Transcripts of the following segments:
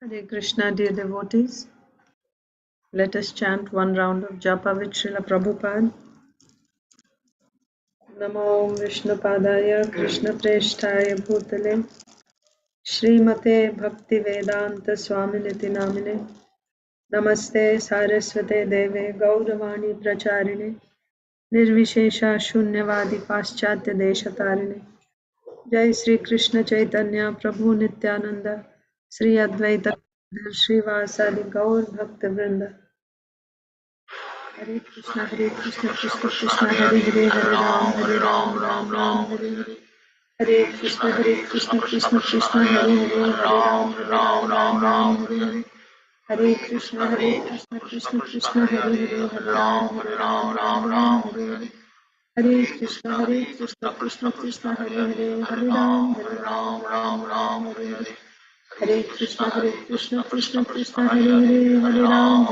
Hare Krishna, dear devotees. Let us chant one round of japa with Srila Prabhupada. Namo Vishnu Padaya Krishna Preshtaya Bhutale Srimate Bhakti Vedanta Swami Niti Namine Namaste Saraswate Deve Gauravani Pracharine Nirvishesha Shunyavadi Paschatya Deshatarine Jai Sri Krishna Chaitanya Prabhu Nityananda Sri Advaita Sri Vasadi Gaur Bhakta Vrinda Hare Krishna, Krishna Krishna, Hare Hare, Hare Ram, Ram Ram, Hare Hare. Hare Krishna, Krishna Krishna, Hare Hare, Hare Ram, Ram, Hare Hare. Hare Krishna, Krishna Krishna, Hare Hare, Hare Ram, Ram, Hare Hare. Hare Krishna, Krishna Krishna, Hare Hare, Hare Ram, Ram, Hare Hare. Hare Krishna, Krishna Krishna, Hare Hare, Hare Ram,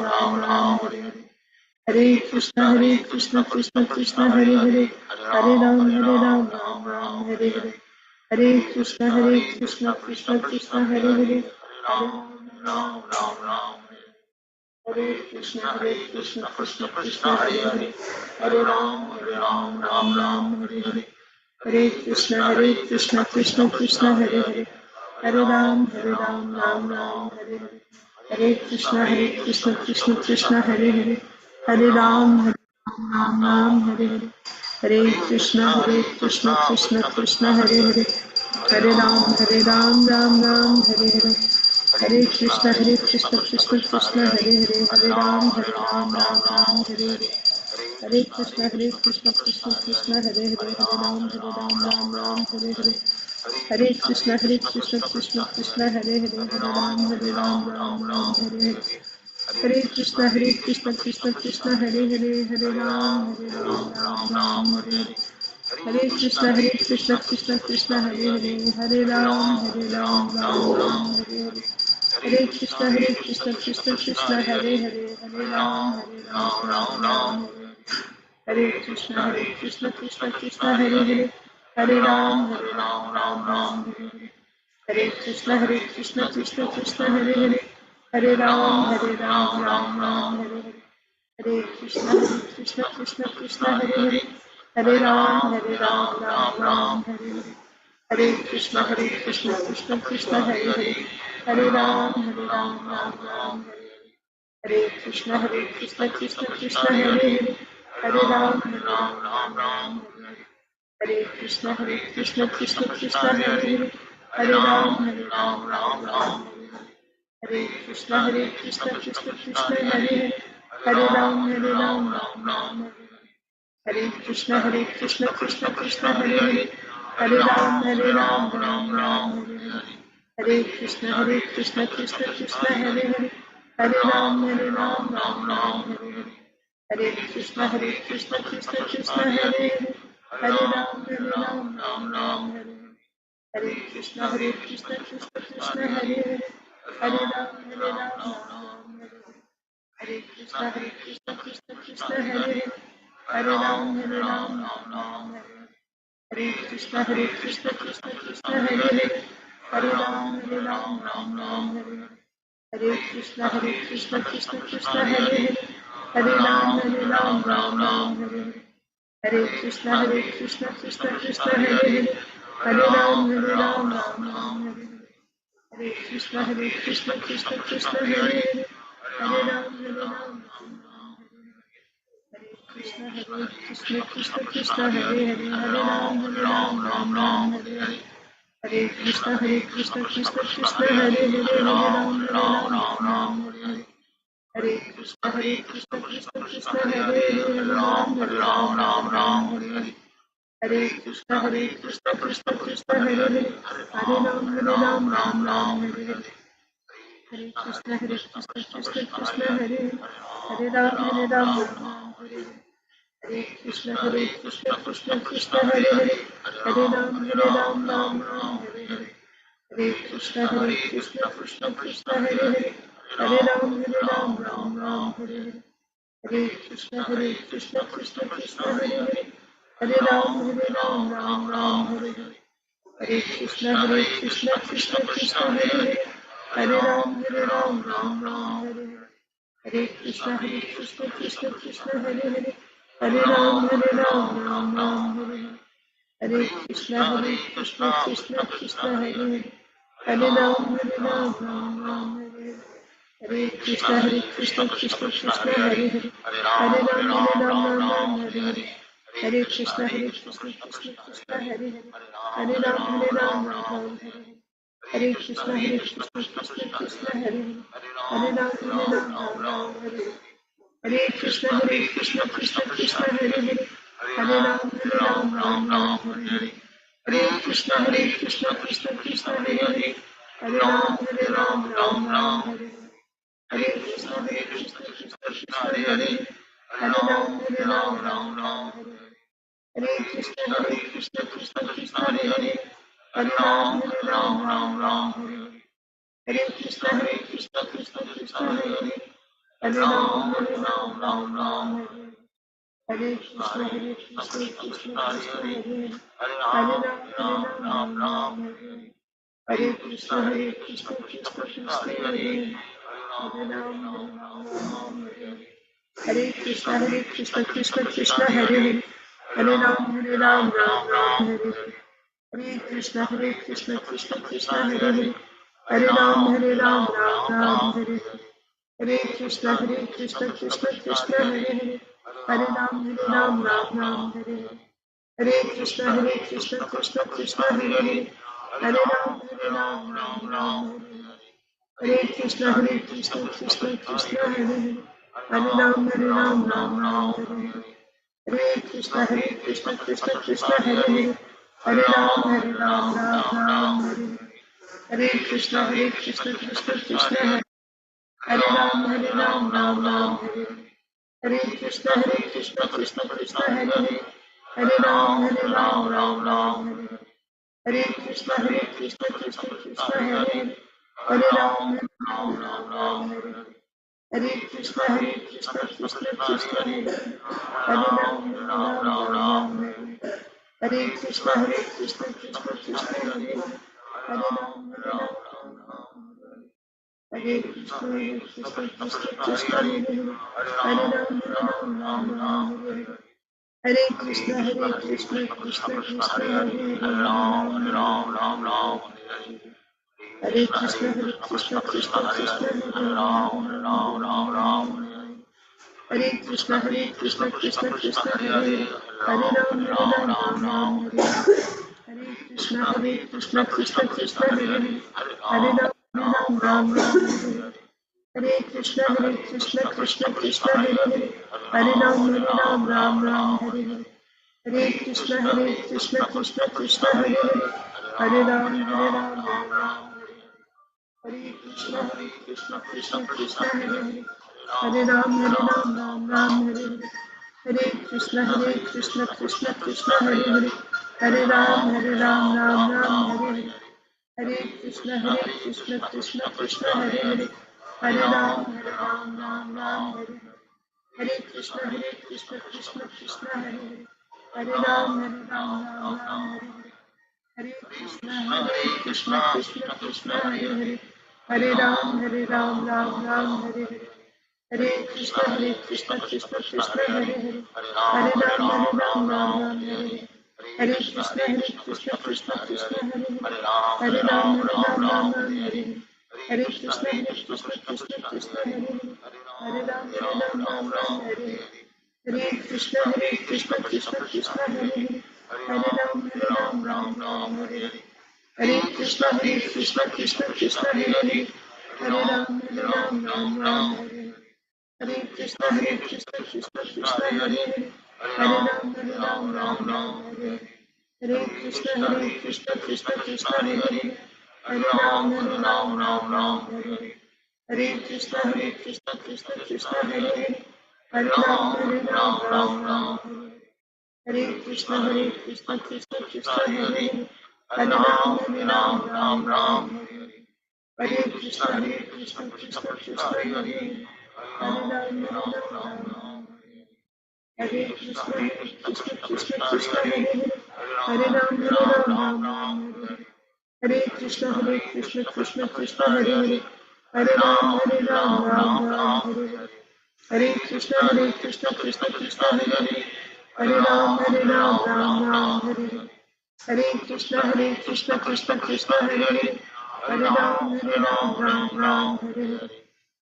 Ram, Hare Hare. Hare Krishna, Krishna Krishna, Hare Hare, Hare Ram, Ram, Hare Hare. Hare Krishna, Krishna Krishna, Hare Hare, Hare Ram, Ram, Hare Krishna, Krishna Krishna, Hare Hare, Hare Ram, Ram, Hare Hare. Hare Krishna, Krishna Krishna, Hare Hare, Hare Ram, Ram, Hare Hare. Hare Krishna, Krishna Krishna, Hare Hare, Hare Ram, Ram, Hare Hare. Hare Krishna, Krishna Hare Hare, Hare Ram, Ram, Hare Hare. Hare Krishna, Krishna Hare Hare, Hare Ram, Ram, Hare Hare. Hare Krishna, Krishna Hare Hare, Hare Ram, Hare Hare. Hare Krishna, Krishna Hare Hare, Hare Ram, Hare Hare. Hare Krishna, Krishna Hare Hare, Hare Ram, Ram, Hare Hare. Hare Krishna, Krishna Hare Hare, Hare Ram, Ram, Hare Hare. Hare Krishna, Krishna Hare Hare, Hare Ram, Ram, Hare Hare. Hare Krishna, Krishna Hare Hare, Hare Ram, Hare Hare. Hare Krishna, Krishna Hare Hare, Hare Ram, Hare Hare. Hare Krishna, Krishna Hare Hare, Hare Ram, Hare Hare. Hare Krishna, Krishna Hare Hare, Hare Ram, Hare Hare. Hare Krishna, Krishna Hare Hare, Hare Ram, Hare Hare. Hare Krishna, Krishna Hare Hare, Hare Ram, Hare Hare. Hare Krishna, Krishna Hare Hare, Hare Ram, Hare Hare. Hare Krishna, Krishna Hare Hare, Hare Ram, Ram, Hare Hare. Hare Krishna, Krishna Hare Hare, Hare Ram, Ram, Hare Hare. Hare Krishna, Krishna Hare Hare, Hare Ram, Ram, Hare Hare. Hare Krishna, Krishna Hare Hare, Hare Ram, Hare Hare. Hare Krishna, Krishna Hare Hare, Hare Ram, Ram, Hare Hare. Hare Krishna, Krishna Hare Hare, Hare Ram, Ram, Hare Hare. Hare Krishna, Krishna Hare Hare, Hare Ram, Ram, Hare Hare. Hare Krishna, Krishna Hare Hare, Hare Ram, Ram, Hare Hare. Hare Krishna, Krishna Hare Hare, Hare Ram, Ram, Hare Hare. Hare Krishna, Hare Hare, Hare Ram, Hare Hare. Hare Krishna, Krishna Hare Hare, Hare Ram, Hare Hare. Hare Krishna, Krishna Hare Hare, Hare Ram, Hare Hare. Hare Krishna, Krishna Hare Hare, Hare Ram, Hare Hare. Hare Krishna, Krishna Hare Hare, Hare Ram, Hare Hare. Hare Krishna, Krishna Hare Hare, Hare Ram, Hare Hare. Hare Krishna, Krishna Hare Hare, Hare Ram, Hare Hare. Hare Krishna, Krishna Hare Hare, Hare Ram, Hare Hare. Hare Krishna, Krishna Hare Hare, Hare Ram, Hare Ram, Ram Ram, Hare Hare. Hare Krishna, Krishna Krishna, Hare Hare. Hare Ram, Ram Ram, Hare Hare. Hare Krishna, Krishna Krishna, Hare Hare. Hare Ram, Ram Ram, Hare Hare. Hare Krishna, Krishna Krishna, Hare Hare. Hare Ram, Ram Hare Hare. Hare Krishna, Krishna Krishna, Hare Hare. Hare Ram, Ram Ram, Hare Hare. Hare Krishna, Krishna Hare Hare. Hare Ram, Ram Hare Hare. Hare Krishna, Krishna Krishna, Hare Hare. Hare Ram, Ram Hare Hare. Hare Krishna, Krishna Hare Hare. Hare Ram, Ram Hare Hare. Hare Krishna, Krishna Hare Hare. Hare Ram, Ram Hare Hare. Hare Krishna, Krishna Hare Hare. Hare Ram, Ram Hare Hare. Hare Krishna, Krishna Hare Hare. Hare Ram, Ram Hare Hare. Hare Krishna, Krishna Hare Hare. Hare Ram, Ram Hare Hare. Hare Krishna, Krishna Hare Hare. Hare Ram, Ram Hare Hare. Hare Krishna, Krishna Hare Hare. Hare Ram, Ram Hare Hare. Hare Krishna, Krishna Hare Hare. Hare Ram, Ram Hare Hare. Hare Krishna, Krishna Hare Hare. Hare Ram, Ram Hare Hare. Hare Krishna, Krishna Hare Hare. Hare Ram, Ram Hare Hare. Hare Krishna, Krishna Hare Hare. Hare Ram, Ram Hare Hare. Hare Krishna, Krishna Hare Hare. Hare Ram, Ram Hare Hare. Hare Krishna, Krishna Hare. Hare Ram, Ram Ram Hare Hare. Hare Krishna, Krishna Hare Hare. Hare Ram, Ram Hare Hare. Hare Krishna, Krishna Hare Hare. Hare Ram, Ram Hare Hare. Hare Krishna, Krishna Hare Hare. Hare Ram, Ram Hare Hare. Hare Krishna, Krishna Hare Hare. Hare Ram, Ram Hare Hare. Hare Krishna, Krishna Hare Hare. Hare Ram, Ram Hare Hare. Hare Krishna, Krishna Hare Hare. Hare Ram, Ram Hare Hare. Hare Krishna, Krishna Hare Hare. Hare Krishna, Krishna Hare Hare. Hare Ram, Hare Hare. Hare Krishna, Krishna Hare Hare. Hare Ram, Hare Hare. Hare Krishna, Krishna Hare Hare. Hare Ram, Hare Hare. Hare Krishna, Krishna Hare Hare. Hare Ram, Ram Hare Hare. Hare Krishna, Krishna Hare Hare. Hare Ram, Ram Hare Hare. Hare Krishna, Krishna Hare Hare. Hare Ram, Ram Hare Hare. Hare Krishna, Krishna Hare Hare. Hare Ram, Ram Hare Hare. Hare Krishna, Krishna Hare Hare. Hare Ram, Ram Hare Hare. Hare Krishna, Krishna Hare Hare. Hare Ram, Ram Hare Hare. Hare Krishna, Krishna Hare Hare. Hare Ram, Ram Hare Hare. Hare Krishna, Krishna Hare Hare. Hare Ram, Ram Hare Hare. Hare Krishna, Krishna Hare Hare. Hare Ram, Ram Hare Hare. Hare Krishna, Krishna Hare Hare. Hare Ram, Ram Hare Hare. Hare Krishna, Krishna Hare Hare. Hare Ram, Ram Hare Hare. Hare Krishna, Krishna Hare Hare. Hare Ram, Ram Hare Hare. Hare Krishna, Krishna Hare Hare. Hare Ram, Ram Hare Hare. Hare Krishna, Krishna Hare Hare. Hare Ram, Ram Hare Hare. Hare Krishna, Krishna Hare Hare. Hare Ram, Ram Hare Hare. Hare Krishna, Krishna Hare Hare. Hare Ram, Ram Hare Hare. Hare Krishna, Krishna Hare Hare. Hare Ram, Ram Hare Hare. Hare Krishna Krishna Krishna Hare Hare, Hare Ram Ram Ram Hare Hare. Hare Krishna Krishna Krishna Hare Hare, Hare Ram Ram Ram Hare Hare. Hare Krishna Krishna Krishna Hare Hare, Hare Ram Ram Hare Hare.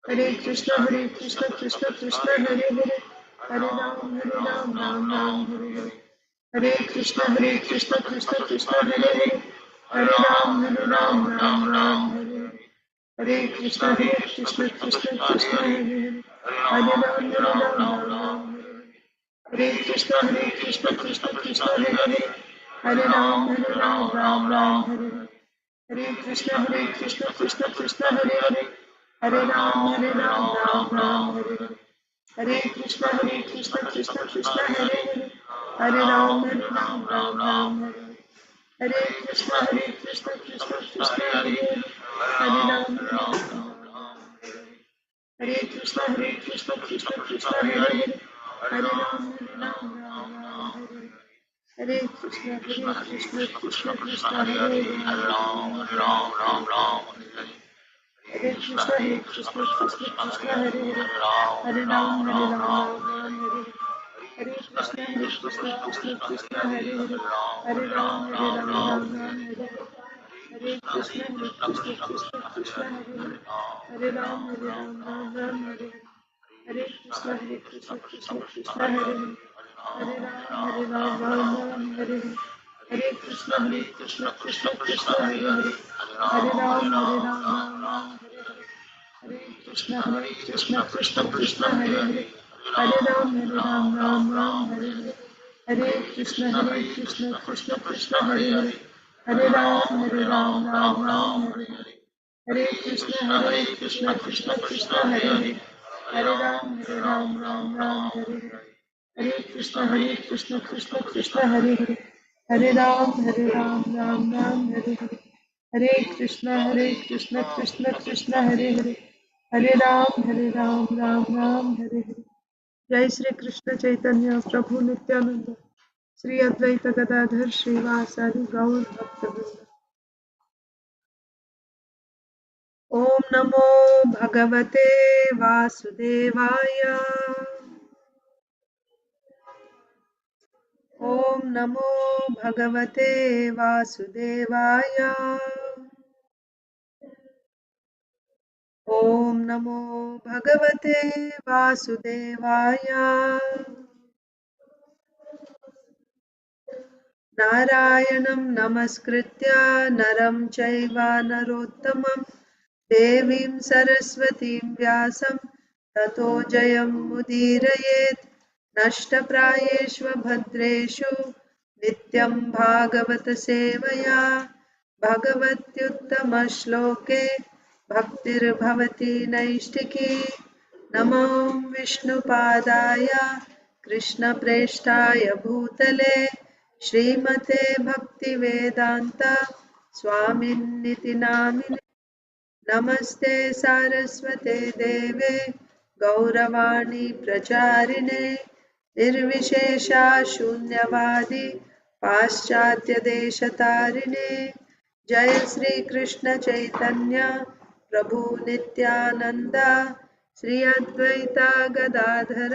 Hare Krishna Krishna Krishna Hare Hare, Hare Ram Ram Hare Hare. Hare Krishna Krishna Krishna Hare Hare, Hare Ram Ram Hare Hare. Hare Krishna Krishna Krishna Hare Hare, Hare Ram Ram Hare Hare. Hare Krishna Krishna Hare Hare, Hare Ram Ram Hare Hare. Hare Krishna Krishna Krishna Hare Hare, Hare Ram Ram Hare Hare. Hare Krishna Krishna Krishna Hare Hare, Hare Ram Ram Hare Hare. Hare Krishna Krishna Krishna Hare Hare, Hare Ram Ram Hare Hare. Hare Krishna Krishna Krishna Hare Hare, Hare Ram Ram Hare Hare. Hare Krishna Krishna Krishna Hare Ram. Hare Krishna Krishna Hare Hare, Hare Ram Ram Hare Hare. Hare Krishna Krishna Hare Hare, Hare Ram Ram Hare Hare. Hare Krishna Krishna Hare Hare, Hare Ram Ram Hare Hare. Hare Krishna Krishna Hare Hare, Hare Ram Hare Hare. Hare Krishna Krishna Hare Hare, Hare Ram Ram Hare Hare. Hare Krishna Krishna Hare Hare, Hare Ram Hare Hare. Hare Krishna Krishna Hare Hare, Hare Ram Hare Hare. Hare Krishna Krishna Hare Hare, Hare Ram Hare Hare. Hare Krishna Krishna Hare Hare, Hare Ram Hare Hare. Hare Krishna Krishna Hare Hare, Hare Ram Hare Hare. जय श्री कृष्ण चैतन्य प्रभु नित्यानंद, श्री अद्वैत गदाधर श्रीवासादि गौर भक्तवृंद। ओम नमो भगवते वासुदेवाय। ओम नमो भगवते वासुदेवाय। ओम नमो भगवते वासुदेवाय। नारायणं नमस्कृत्य नरं चैव नरोत्तमं देवीं सरस्वतीं व्यासं ततो जयमुदीरयेत्। नष्टप्रायेषु भद्रेषु नित्यं भागवत सेवया भगवत्युत्तमश्लोके भक्तिर्भवति नैष्टिकी। नमो विष्णुपादाय कृष्णप्रेष्ठाय भूतले श्रीमते भक्तिवेदांत स्वामिन्निति नामिने। नमस्ते सारस्वते देवे गौरवाणी प्रचारिणे निर्विशेषा शून्यवादी पाश्चात्यदेशतारिणे। जय श्री कृष्ण चैतन्य प्रभु नित्यानंद, श्री अद्वैता गदाधर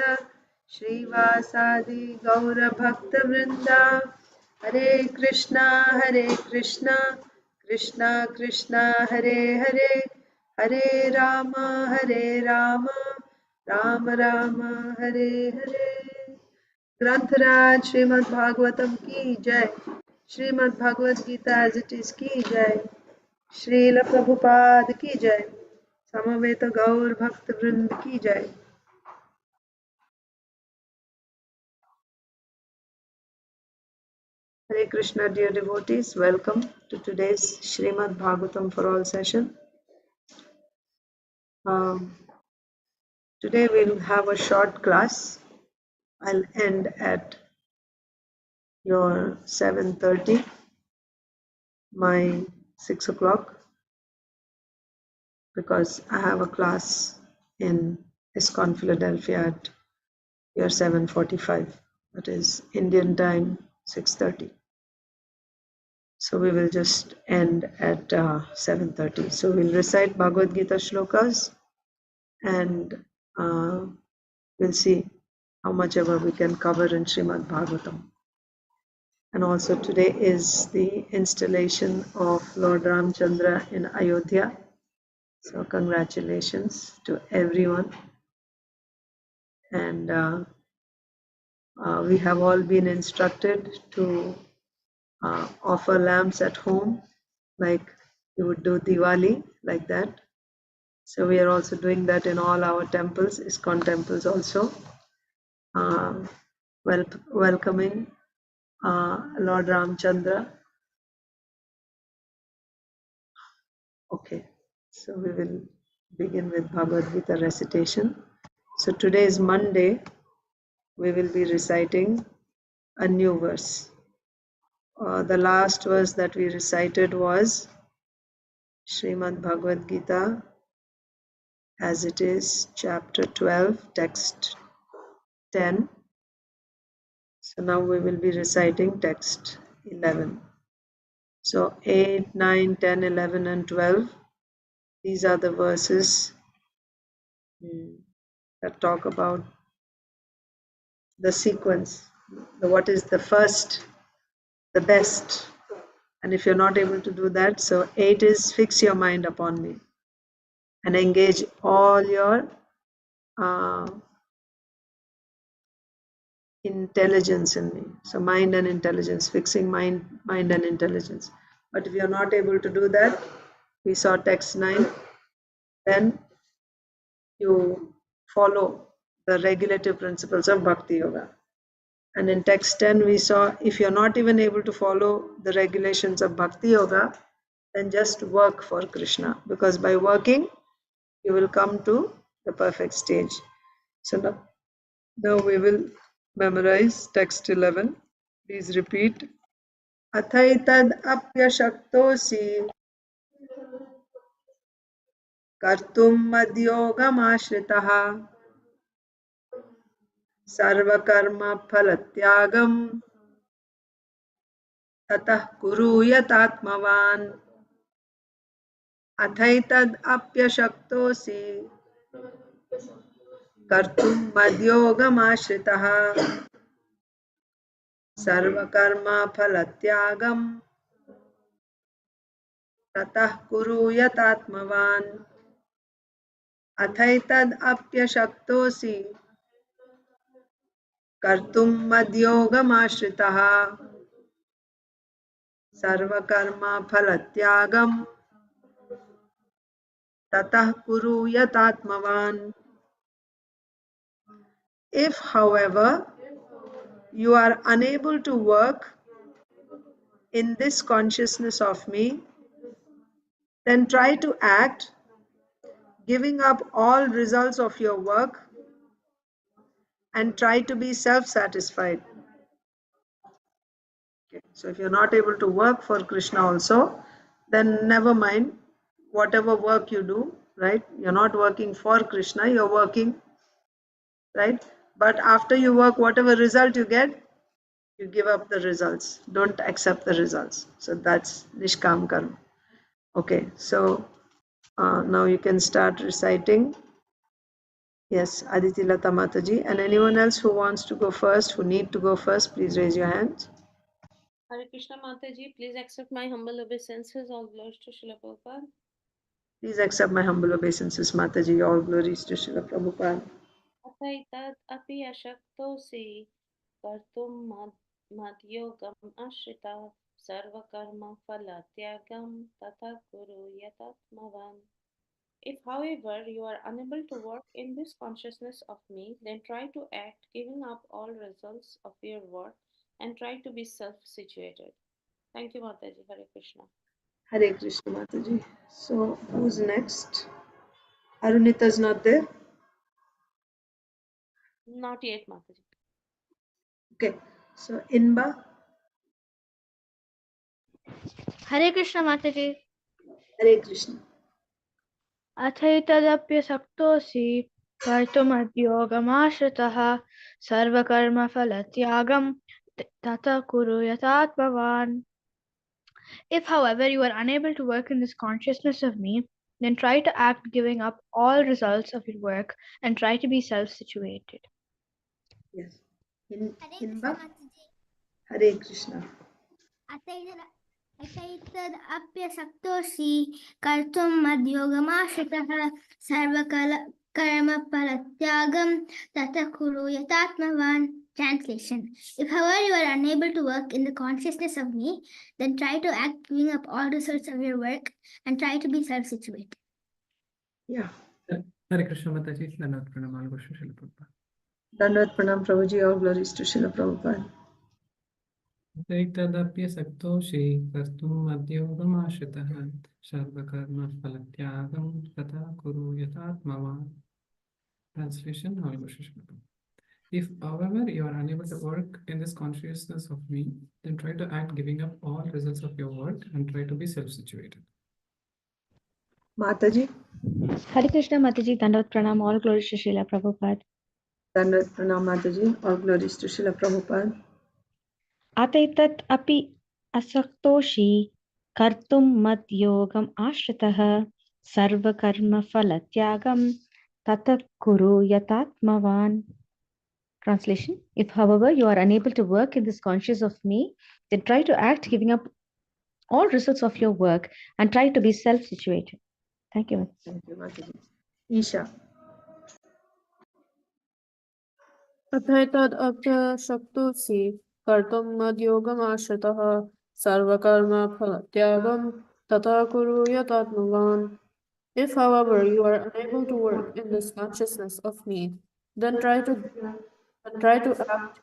श्रीवासादि गौरभक्तवृंदा। हरे कृष्णा कृष्णा कृष्णा हरे हरे, हरे राम राम राम हरे हरे। ग्रंथराज श्रीमद् भागवतम की जय, Shrimad Bhagavad Gita as it is की जय, श्रील प्रभुपाद की जय, समवेत गौर भक्त वृंद की जय। Hare Krishna, dear devotees, welcome to today's Srimad Bhagavatam for All session. Today we'll have a short class. I'll end at your 7:30, my 6 o'clock, because I have a class in ISKCON Philadelphia at your 7:45. That is Indian time, 6:30. So we will just end at 7:30. So we'll recite Bhagavad Gita shlokas and we'll see how much ever we can cover in Srimad Bhagavatam. And also today is the installation of Lord Ramchandra in Ayodhya. So congratulations to everyone. And we have all been instructed to offer lamps at home, like you would do Diwali, like that. So we are also doing that in all our temples, ISKCON temples also, welcoming Lord Ramchandra. Okay, so we will begin with Bhagavad Gita recitation. So today is Monday. We will be reciting a new verse. The last verse that we recited was Srimad Bhagavad Gita as it is, chapter 12, text 10. So now we will be reciting text 11. So 8, 9, 10, 11 and 12, these are the verses that talk about the sequence, what is the first, the best. And if you're not able to do that, so 8 is fix your mind upon me and engage all your intelligence in me. So mind and intelligence, fixing mind and intelligence. But if you're not able to do that, we saw text 9, then you follow the regulative principles of Bhakti Yoga. And in text 10, we saw if you're not even able to follow the regulations of Bhakti Yoga, then just work for Krishna, because by working, you will come to the perfect stage. So now we will memorize text 11. Please repeat. अथैतद् अप्यशक्तोऽसि कर्तुं मद्योगमाश्रितः सर्वकर्मफलत्यागं ततः कुरु यतात्मवान्. अथैतद् अप्यशक्तोऽसि कर्तुं मद्योगमाश्रितः सर्वकर्मफलत्यागं ततः कुरु यतात्मवान्. अथैतद् अप्यशक्तोऽसि कर्तुं मद्योगमाश्रितः सर्वकर्मफलत्यागं ततः कुरु यतात्मवान्. If, however, you are unable to work in this consciousness of me, then try to act, giving up all results of your work, and try to be self-satisfied. Okay. So if you're not able to work for Krishna also, then never mind whatever work you do, right? You're not working for Krishna, you're working, right? But after you work, whatever result you get, you give up the results. Don't accept the results. So that's Nishkam Karma. Okay, so now you can start reciting. Yes, Aditi Lata Mataji. And anyone else who wants to go first, who need to go first, please raise your hands. Hare Krishna Mataji, please accept my humble obeisances. All glories to Srila Prabhupada. Please accept my humble obeisances, Mataji. All glories to Srila Prabhupada. Athaitat api ashaktosi kartum madhyogam ashrita sarva karma phala tyagam tata kuru yatatmavan. If, however, you are unable to work in this consciousness of me, then try to act, giving up all results of your work, and try to be self-situated. Thank you, Mataji. Hare Krishna. Hare Krishna, Mataji. So, who's next? Arunita is not there? Not yet, Mataji. Okay. So, Inba. Hare Krishna Mataji. Hare Krishna. अथैतदप्यशक्तोऽसि कर्तुमद्योगमाश्रितः सर्वकर्मफलत्यागं ततः कुरु यथात्मवान्. If, however, you are unable to work in this consciousness of me, then try to act giving up all results of your work and try to be self-situated. Yes. In Hare in Krishna Mataji. Hare Krishna. अतैतदप्यसक्तोऽसि कर्तुं मद्योगमाश्रितः सर्वकर्मफलत्यागं ततः कुरु यतात्मवान्. Translation. If, however, you are unable to work in the consciousness of me, then try to act giving up all results of your work and try to be self-situated. Yeah. Hare Krishna Mataji, Dandavat Pranam, all glories to Srila Prabhupada. Dandavat Pranam Prabhuji, all glories to Srila Prabhupada. तैतदप्यसक्तोषि कर्तुं मद्योगमाश्रितः सर्वकर्मफलत्यागं तथा कुरु यथात्मवान्. Translation. All glories to Srila Prabhupada. If, however, you are unable to work in this consciousness of me, then try to act giving up all results of your work and try to be self-situated. Mataji. Hare Krishna Mataji, Dandavat Pranam, all glories to Srila Prabhupada. Dandavat Pranam Mataji, all glories to Srila Prabhupada. अतैतत् अपि असक्तोषि कर्तुं मद्योगम् आश्रितः सर्वकर्मफलत्यागं ततः कुरु यतात्मवान्. Translation. If, however, you are unable to work in this conscious of me, then try to act giving up all results of your work and try to be self-situated. Thank you. Thank you, Mataji. Isha. अथैतदप्यशक्तोऽसि कर्तुं मद्योगमाश्रितः सर्वकर्मफलत्यागं तथा कुरु यतात्मवान्. If, however, you are unable to work in this consciousness of me, then try to act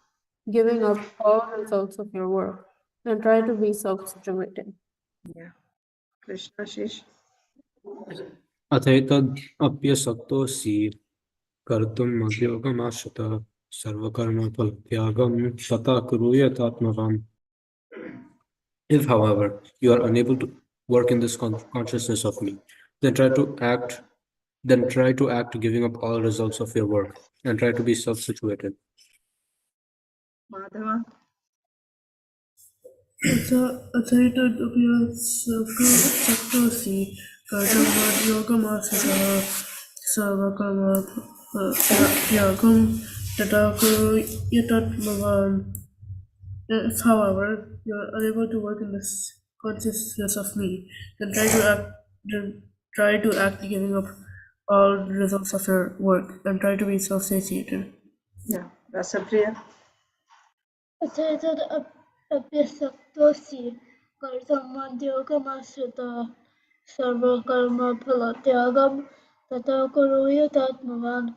giving up all results of your work and try to be self-situated. Yeah. Krishna Shish. अथैतदप्यसक्तोऽसि कर्तुं मद्योगमाश्रितः सर्वकर्मफलत्यागं तथा कुरु यतात्मवान्. If, however, you are unable to work in this consciousness of me, then try to act giving up all results of your work and try to be self-situated. Madhava. अथैतदप्यसक्तोऽसि कर्तुं मद्योगमाश्रितः सर्वकर्मफलत्यागं तथा कुरु यतात्मवान्. If, however, you are unable to work in this consciousness of me, then try to act giving up all results of your work and try to be self-satiated. Yeah. Rasapriya. अथैतदप्यसक्तोऽसि कर्तुं मद्योगमाश्रितः सर्वकर्मफलत्यागं तथा कुरु यतात्मवान्.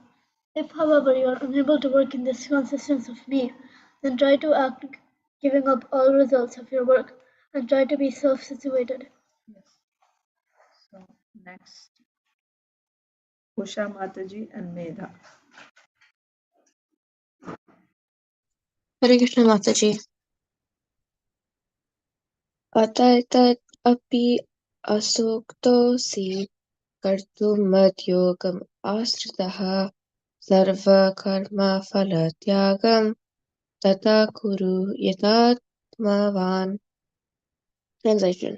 If, however, you are unable to work in this consciousness of me, then try to act giving up all results of your work and try to be self-situated. Yes. So next, Usha Mataji and Medha. Hare Krishna Mataji. अतैतत् अपि असक्तोऽसि कर्तुं मद्योगम् आश्रितः सर्वकर्मफलत्यागं तथा कुरु यतात्मवान्. Translation.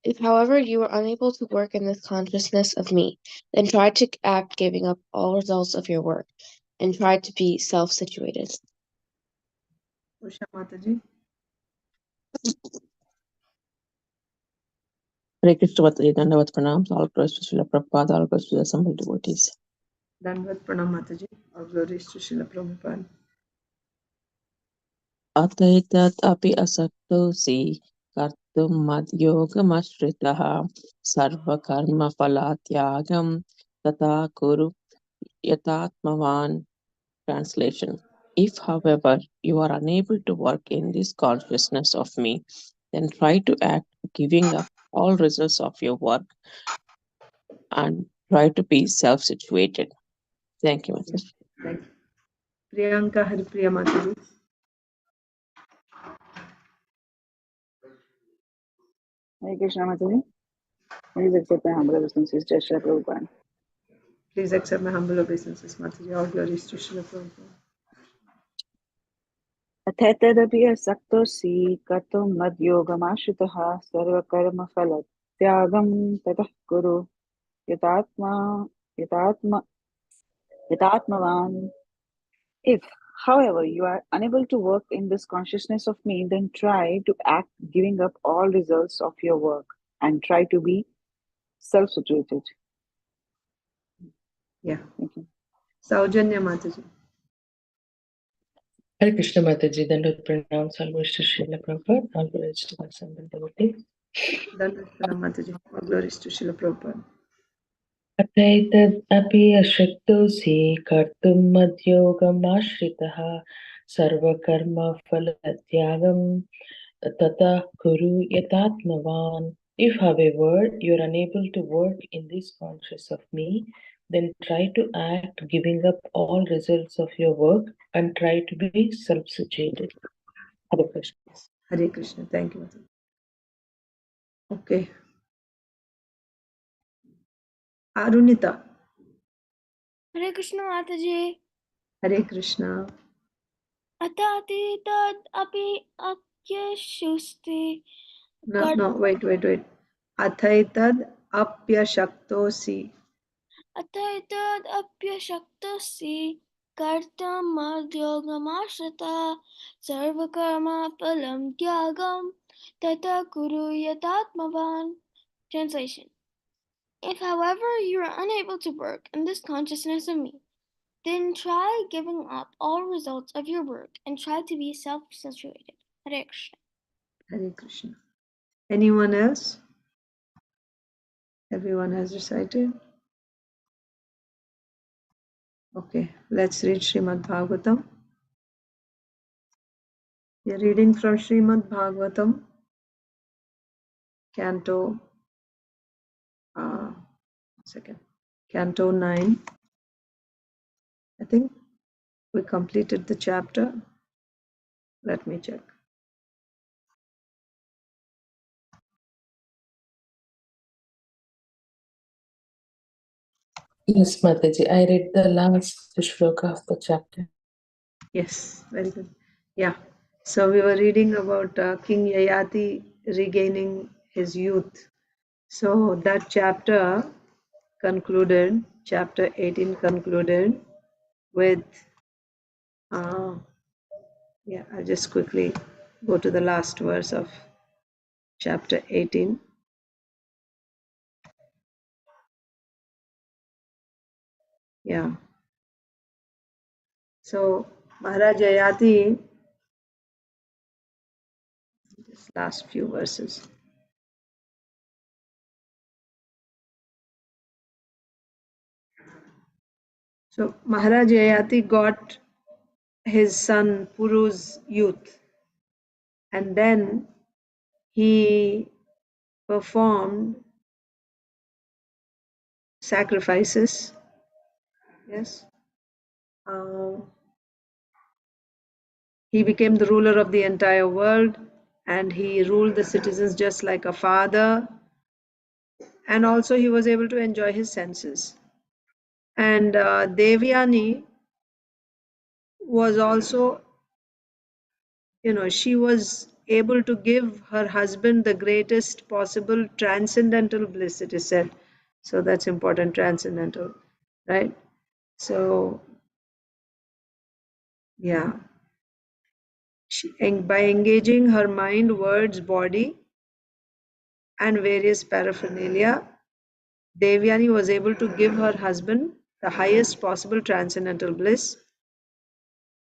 If, however, you are unable to work in this consciousness of me, then try to act giving up all results of your work and try to be self-situated. Usha Mataji. Hare Krishna Mataji, Dandavat Pranam, all glories to Srila Prabhupada, all glories to the assembled devotees. Dandavat Pranam Mataji, all glories to Srila Prabhupada. अतैतत् अपि असक्तोऽसि कर्तुं मद्योगमाश्रितः सर्वकर्मफलत्यागं तथा कुरु यतात्मवान्. Translation. If, however, you are unable to work in this consciousness of me, then try to act giving up all results of your work and try to be self-situated. Thank you, Mataji. Thank you. Priyanka Haripriya Mataji. Hare Krishna Mataji. Please accept my humble obeisances to Srila Prabhupada. Please accept my humble obeisances, Mataji. All glories to Srila Prabhupada. अथैतदपि असक्तोऽसि कर्तुं मद्योगमाश्रितः सर्वकर्मफलत्यागं ततः कुरु यतात्मवान्. If, however, you are unable to work in this consciousness of me, then try to act giving up all results of your work and try to be self-situated. Yeah. Thank you. Saujanya Mataji. Hare Krishna Mataji, then to pronounce all words to Srila Prabhupada, all glories to the assembled devotees. Dandasana Mataji. All glories to Srila Prabhupada. अथैतद् अपि अशक्तोऽसि कर्तुं मद्योगमाश्रितः सर्वकर्मफलत्यागं ततः कुरु यतात्मवान्. If, however, you are unable to work in this conscious of me, then try to act giving up all results of your work and try to be self-situated. Hare Krishna. Hare Krishna. Thank you, Mataji. Okay. Arunita. Hare Krishna Mataji. Hare Krishna. Atati tad api akyashusti. No, wait. Athaitad apyashaktosi. Athaitad apyashaktosi kartam madyogamashata sarvakarma palam tyagam tata kuru yatatmavan. Translation. If, however, you are unable to work in this consciousness of me, then try giving up all results of your work and try to be self-situated. Hare Krishna. Hare Krishna. Anyone else? Everyone has recited? Okay, let's read Srimad Bhagavatam. We are reading from Srimad Bhagavatam, Canto, Canto 9. I think we completed the chapter. Let me check. Yes, Mataji, I read the last shloka of the chapter. Yes, very good. Yeah. So we were reading about King Yayati regaining his youth. So that chapter concluded, chapter 18 concluded with, I'll just quickly go to the last verse of chapter 18. Yeah. So Maharaj Yayati, this last few verses. So Maharaj Yayati got his son Puru's youth, and then he performed sacrifices. Yes. He became the ruler of the entire world, and he ruled the citizens just like a father, and also he was able to enjoy his senses. And Devyani was also, she was able to give her husband the greatest possible transcendental bliss, it is said. So that's important, transcendental, right? So, yeah. By engaging her mind, words, body, and various paraphernalia, Devyani was able to give her husband the highest possible transcendental bliss.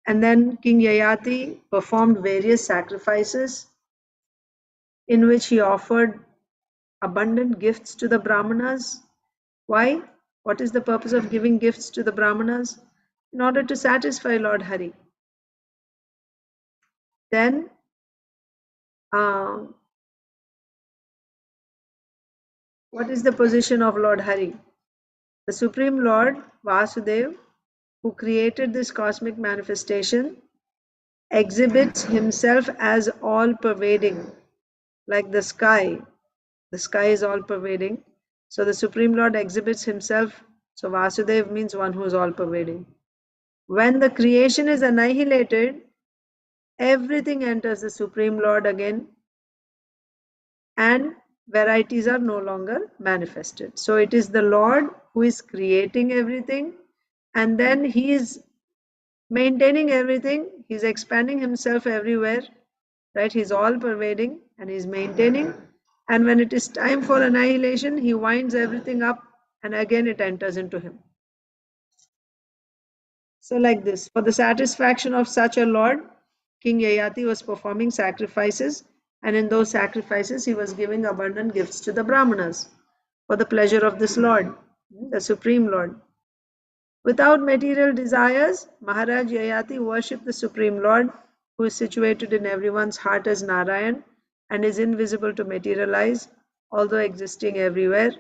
And then King Yayati performed various sacrifices in which he offered abundant gifts to the Brahmanas. Why? What is the purpose of giving gifts to the Brahmanas? In order to satisfy Lord Hari. Then, what is the position of Lord Hari? The Supreme Lord Vasudev, who created this cosmic manifestation, exhibits himself as all-pervading, like the sky. The sky is all-pervading. So the Supreme Lord exhibits himself. So Vasudev means one who is all-pervading. When the creation is annihilated, everything enters the Supreme Lord again, and varieties are no longer manifested. So it is the Lord who is creating everything, and then He is maintaining everything. He's expanding Himself everywhere, right? He's all pervading and He's maintaining. And when it is time for annihilation, He winds everything up and again it enters into Him. So, like this, for the satisfaction of such a Lord, King Yayati was performing sacrifices, and in those sacrifices, he was giving abundant gifts to the Brahmanas for the pleasure of this Lord, the Supreme Lord. Without material desires, Maharaj Yayati worshipped the Supreme Lord, who is situated in everyone's heart as Narayan and is invisible to materialize, although existing everywhere.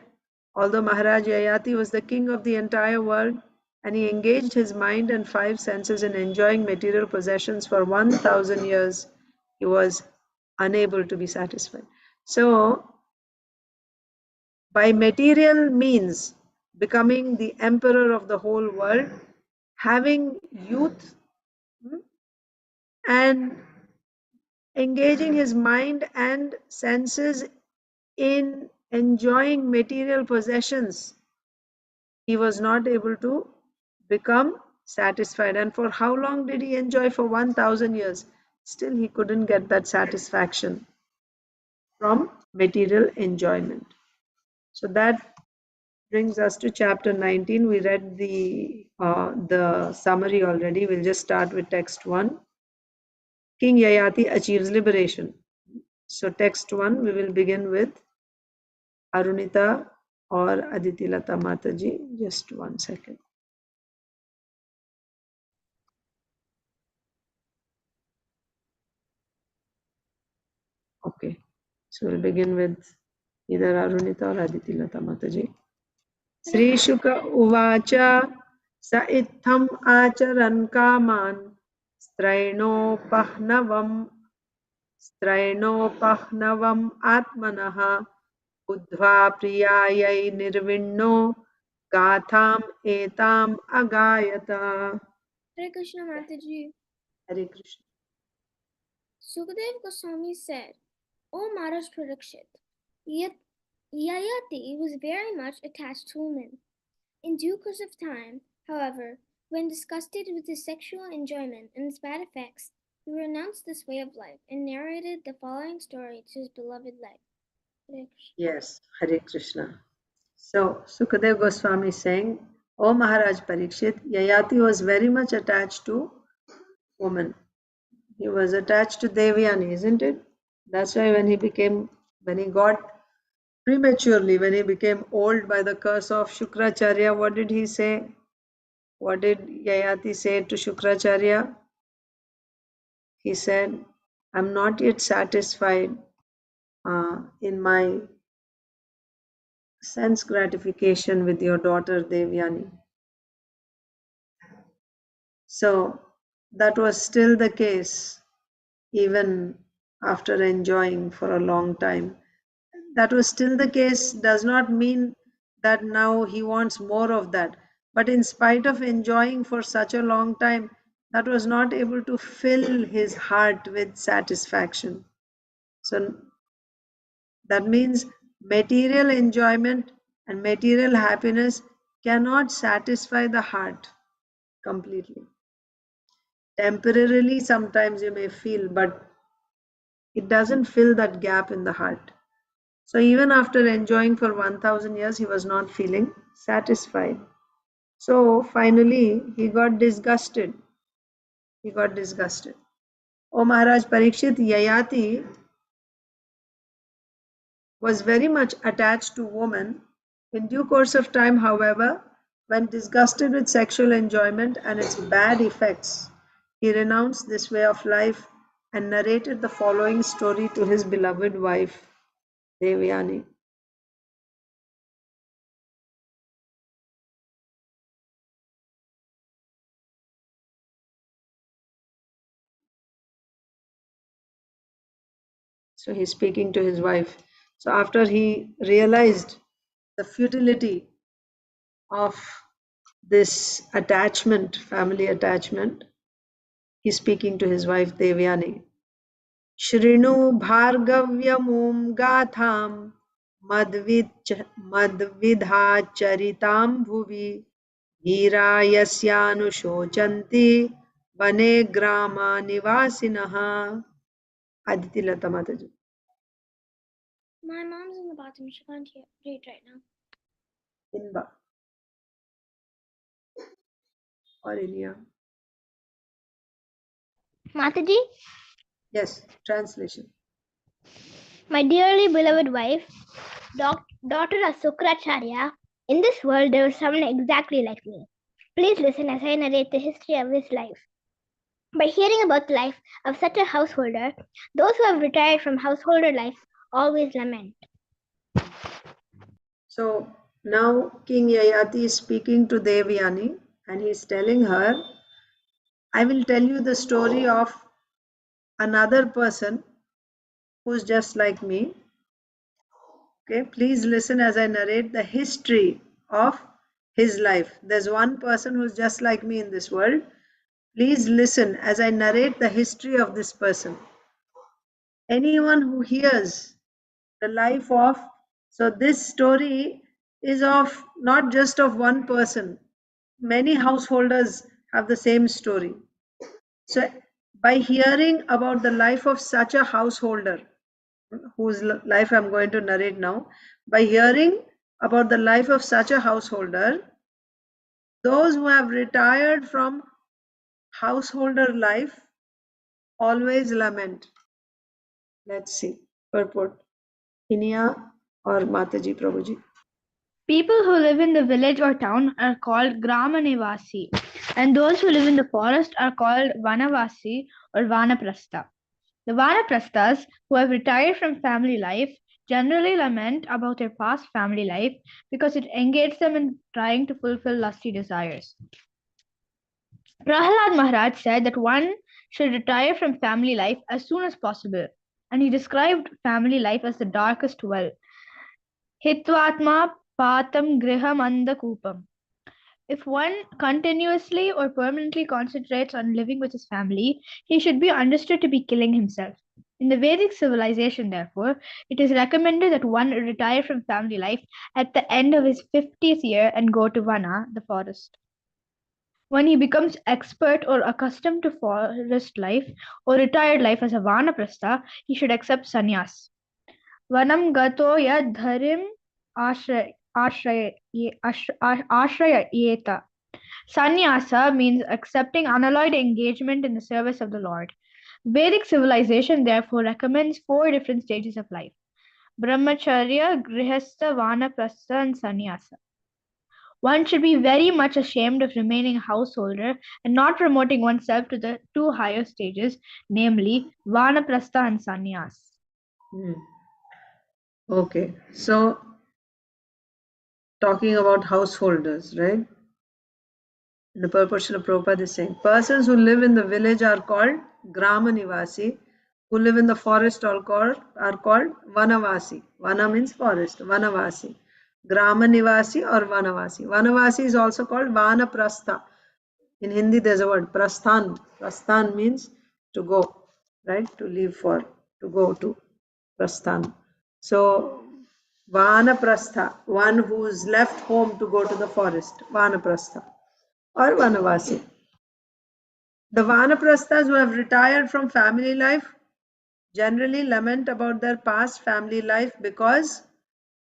Although Maharaj Yayati was the king of the entire world, and he engaged his mind and five senses in enjoying material possessions for 1,000 years, he was unable to be satisfied. So, by material means, becoming the emperor of the whole world, having youth, and engaging his mind and senses in enjoying material possessions, he was not able to become satisfied. And for how long did he enjoy? For 1,000 years. Still, he couldn't get that satisfaction from material enjoyment. So that brings us to chapter 19. We read the summary already. We'll just start with text 1. King Yayati achieves liberation. So text 1, we will begin with Arunita or Aditilata Mataji. Just 1 second. Okay, so we'll begin with either Arunita or Aditilata Mataji. Sri Shuka Uvacha Sa Itham Acharan Kaman Strainopahnam Atmanaha Udva Priyayai Nirvinno Gatham Etam Agayata. Hare Krishna Mataji. Hare Krishna. Sukadev Goswami said, O Maharaj Parikshit, Yayati was very much attached to women. In due course of time, however, when disgusted with his sexual enjoyment and its bad effects, he renounced this way of life and narrated the following story to his beloved life. Hare Krishna. Yes, Hare Krishna. So, Sukadev Goswami is saying, O Maharaj Parikshit, Yayati was very much attached to women. He was attached to Devyani, isn't it? That's why when he got prematurely, when he became old by the curse of Shukracharya, what did he say? What did Yayati say to Shukracharya? He said, I'm not yet satisfied in my sense gratification with your daughter Devyani. So that was still the case even after enjoying for a long time. That was still the case does not mean that now he wants more of that. But in spite of enjoying for such a long time, that was not able to fill his heart with satisfaction. So that means material enjoyment and material happiness cannot satisfy the heart completely. Temporarily, sometimes you may feel, but it doesn't fill that gap in the heart. So even after enjoying for 1,000 years, he was not feeling satisfied. So finally, he got disgusted. O Maharaj Parikshit, Yayati was very much attached to women. In due course of time, however, when disgusted with sexual enjoyment and its bad effects, he renounced this way of life and narrated the following story to his beloved wife, Devyani. So he's speaking to his wife. So after he realized the futility of this attachment, family attachment, He's speaking to his wife Devyani. Shrinu bhargavyamum gatham madvidhacharitam bhuvi gira yasyanu vane grama nivasinaha. Aditi Lata Mataji. My mom's in the bathroom. She can't read right now. Inba. Or Inia. Mataji, Yes, translation. my dearly beloved wife, daughter of Sukracharya, in this world there was someone exactly like me. Please listen as I narrate the history of his life. By hearing about the life of such a householder, those who have retired from householder life always lament. So now King Yayati is speaking to Devyani and he is telling her, I will tell you the story of another person who's just like me. Okay, please listen as I narrate the history of his life. There's one person who's just like me in this world. Please listen as I narrate the history of this person. Anyone who hears the life of, so this story is of not just of one person. Many householders have the same story. So by hearing about the life of such a householder, whose life I'm going to narrate now, by hearing about the life of such a householder, those who have retired from householder life always lament. Let's see. Purport. Inia or Mataji Prabhuji. People who live in the village or town are called Gramanivasi, and those who live in the forest are called Vanavasi or Vanaprastha. The Vanaprasthas, who have retired from family life, generally lament about their past family life because it engages them in trying to fulfill lusty desires. Prahlad Maharaj said that one should retire from family life as soon as possible, and he described family life as the darkest well. Hitvatma patam griham andakupam. If one continuously or permanently concentrates on living with his family, he should be understood to be killing himself. In the Vedic civilization, therefore, it is recommended that one retire from family life at the end of his 50th year and go to Vana, the forest. When he becomes expert or accustomed to forest life or retired life as a Vanaprastha, he should accept sannyas. Vanam gato yad dharim ashrayeta. Sannyasa means accepting unalloyed engagement in the service of the Lord. Vedic civilization therefore recommends 4 different stages of life: Brahmacharya, Grihastha, Vanaprastha, and Sannyasa. One should be very much ashamed of remaining a householder and not promoting oneself to the 2 higher stages, namely Vanaprastha and Sannyas. Okay, so talking about householders, right? The purport of Prabhupada is saying, persons who live in the village are called Grama Nivasi, who live in the forest are called Vanavasi. Vana means forest, Vanavasi. Grama Nivasi or Vanavasi. Vanavasi is also called Vanaprastha. In Hindi, there's a word, Prasthan. Prasthan means to go, right? To leave for, to go to. Prasthan. So, Vanaprastha, one who's left home to go to the forest, Vanaprastha or Vanavasi. The Vanaprasthas who have retired from family life generally lament about their past family life because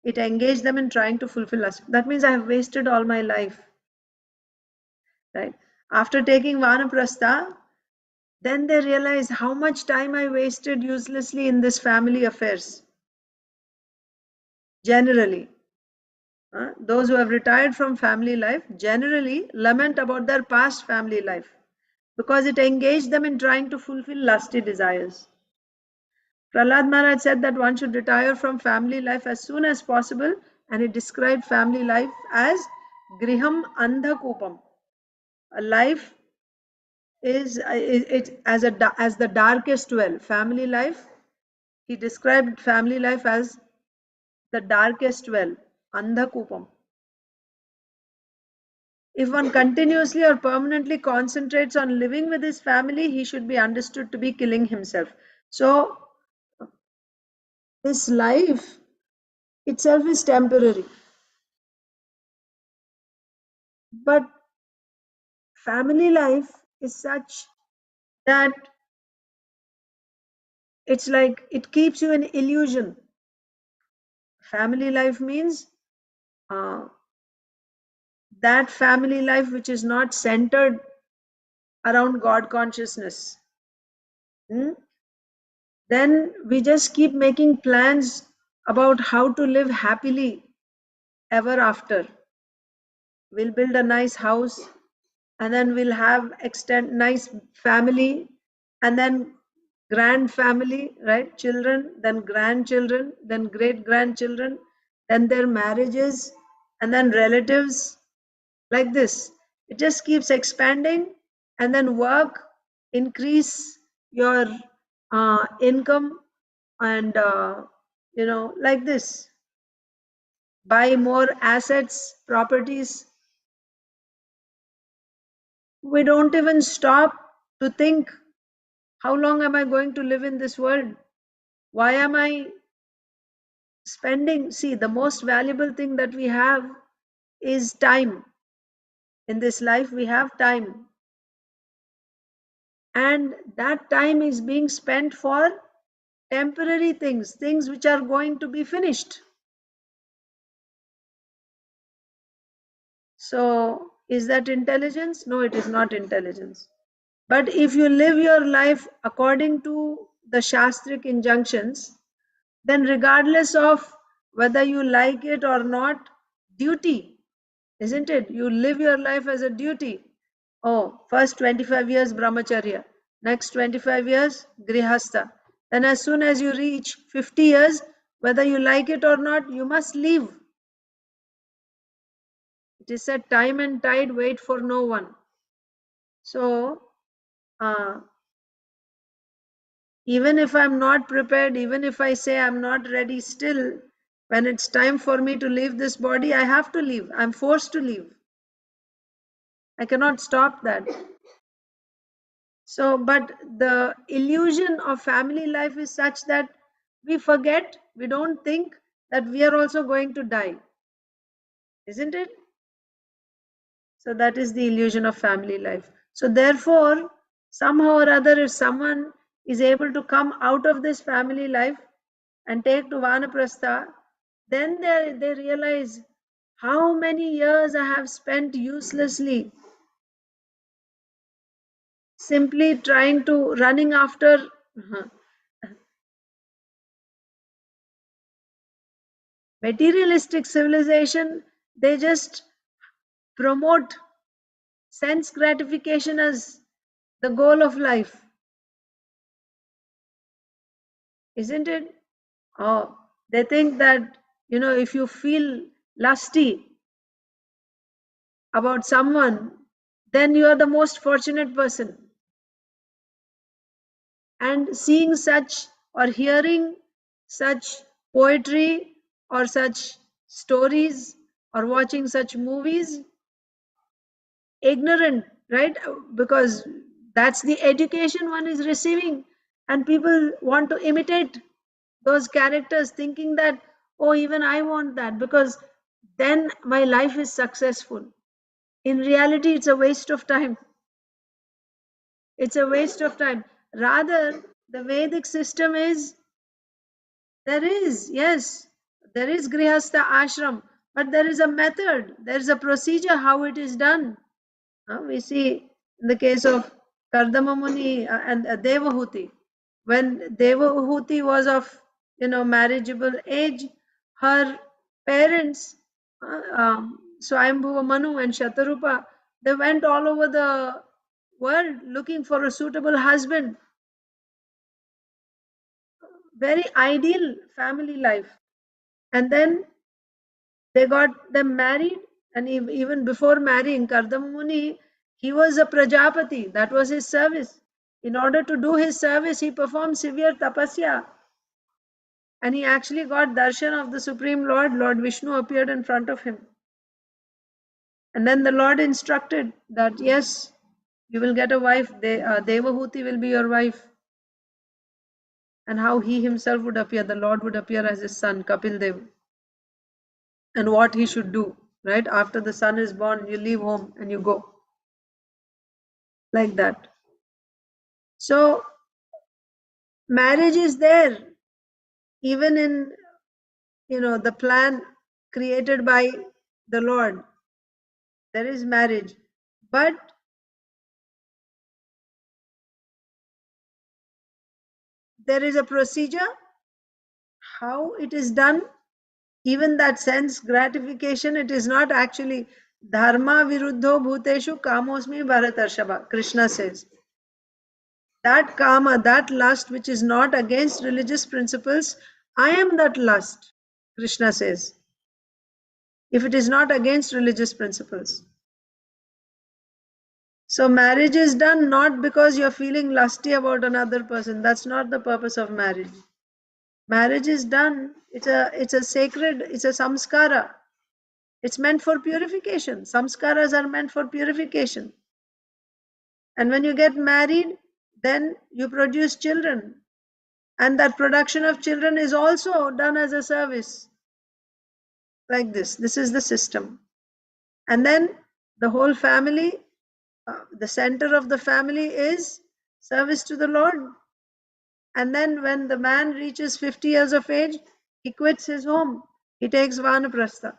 it engaged them in trying to fulfill us. That means I have wasted all my life. Right? After taking Vanaprastha, then they realize how much time I wasted uselessly in this family affairs. Generally, those who have retired from family life generally lament about their past family life because it engaged them in trying to fulfill lusty desires. Prahlad Maharaj said that one should retire from family life as soon as possible, and he described family life as Griham Andhakupam. A life is it as the darkest well. Family life, he described family life as the darkest well, Andhakupam. If one continuously or permanently concentrates on living with his family, he should be understood to be killing himself. So, this life itself is temporary. But family life is such that it's like it keeps you in illusion. Family life means that family life which is not centered around God consciousness. Then we just keep making plans about how to live happily ever after. We'll build a nice house, and then we'll have extend nice family, and then grand family, right? Children, then grandchildren, then great grandchildren, then their marriages, and then relatives, like this. It just keeps expanding, and then work, increase your income, and like this. Buy more assets, properties. We don't even stop to think, how long am I going to live in this world? Why am I spending? See, the most valuable thing that we have is time. In this life, we have time. And that time is being spent for temporary things, things which are going to be finished. So, is that intelligence? No, it is not intelligence. But if you live your life according to the Shastric injunctions, then regardless of whether you like it or not, duty, isn't it? You live your life as a duty. Oh, first 25 years brahmacharya, next 25 years grihastha. Then as soon as you reach 50 years, whether you like it or not, you must leave. It is said, time and tide wait for no one. So, even if I'm not prepared, even if I say I'm not ready, still, when it's time for me to leave this body, I have to leave. I'm forced to leave. I cannot stop that. So, but the illusion of family life is such that we forget, we don't think that we are also going to die. Isn't it? So, that is the illusion of family life. So, therefore, somehow or other, if someone is able to come out of this family life and take to Vanaprastha, then they realize how many years I have spent uselessly simply trying to running after materialistic civilization. They just promote sense gratification as the goal of life, isn't it? Oh, they think that, if you feel lusty about someone, then you are the most fortunate person. And seeing such or hearing such poetry or such stories or watching such movies, ignorant, right? Because that's the education one is receiving, and people want to imitate those characters, thinking that, oh, even I want that, because then my life is successful. In reality, it's a waste of time. It's a waste of time. Rather, the Vedic system is, yes, there is Grihastha ashram, but there is a method, there is a procedure how it is done. We see in the case of Kardama Muni and Devahuti, when Devahuti was of marriageable age, her parents, Swayambhuva Manu and Shatarupa, they went all over the world looking for a suitable husband. Very ideal family life. And then they got them married, and even before marrying Kardama Muni, he was a Prajapati. That was his service. In order to do his service, he performed severe tapasya, and he actually got darshan of the Supreme Lord. Lord Vishnu appeared in front of him. And then the Lord instructed that yes, you will get a wife. Devahuti will be your wife. And how he himself would appear, the Lord would appear as his son, Kapil Dev. And what he should do, right? After the son is born, you leave home and you go. Like that. So, marriage is there. Even in, the plan created by the Lord. There is marriage. But there is a procedure, how it is done, even that sense gratification, it is not actually dharma viruddho bhuteshu kamosmi bharatarshava. Krishna says. That kama, that lust which is not against religious principles, I am that lust, Krishna says. If it is not against religious principles. So marriage is done not because you're feeling lusty about another person. That's not the purpose of marriage. Marriage is done, it's a sacred, it's a samskara. It's meant for purification. Samskaras are meant for purification. And when you get married, then you produce children. And that production of children is also done as a service. Like this. This is the system. And then the whole family, the center of the family is service to the Lord. And then when the man reaches 50 years of age, he quits his home. He takes vanaprastha.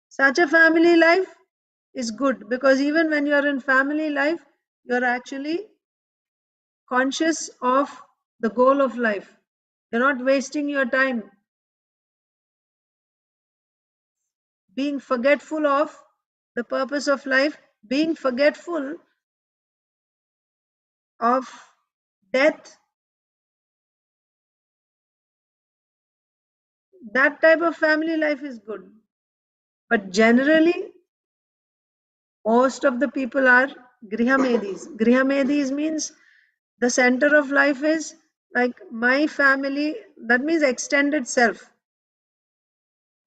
Such a family life is good, because even when you're in family life, you're actually conscious of the goal of life. You're not wasting your time being forgetful of the purpose of life, being forgetful of death. That type of family life is good. But generally, most of the people are grihamedis. Grihamedis means the center of life is like my family, that means extended self.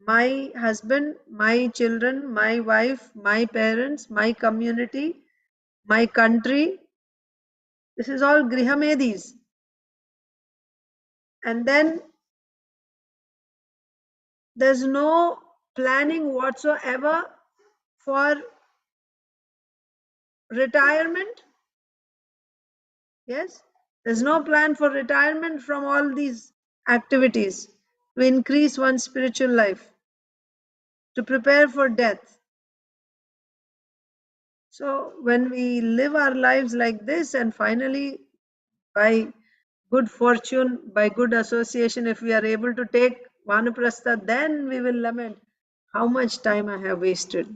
My husband, my children, my wife, my parents, my community, my country. This is all grihamedis. And then there's no planning whatsoever for retirement. Yes, there's no plan for retirement from all these activities to increase one's spiritual life, to prepare for death. So when we live our lives like this, and finally by good fortune, by good association, if we are able to take vanaprastha, then we will lament how much time I have wasted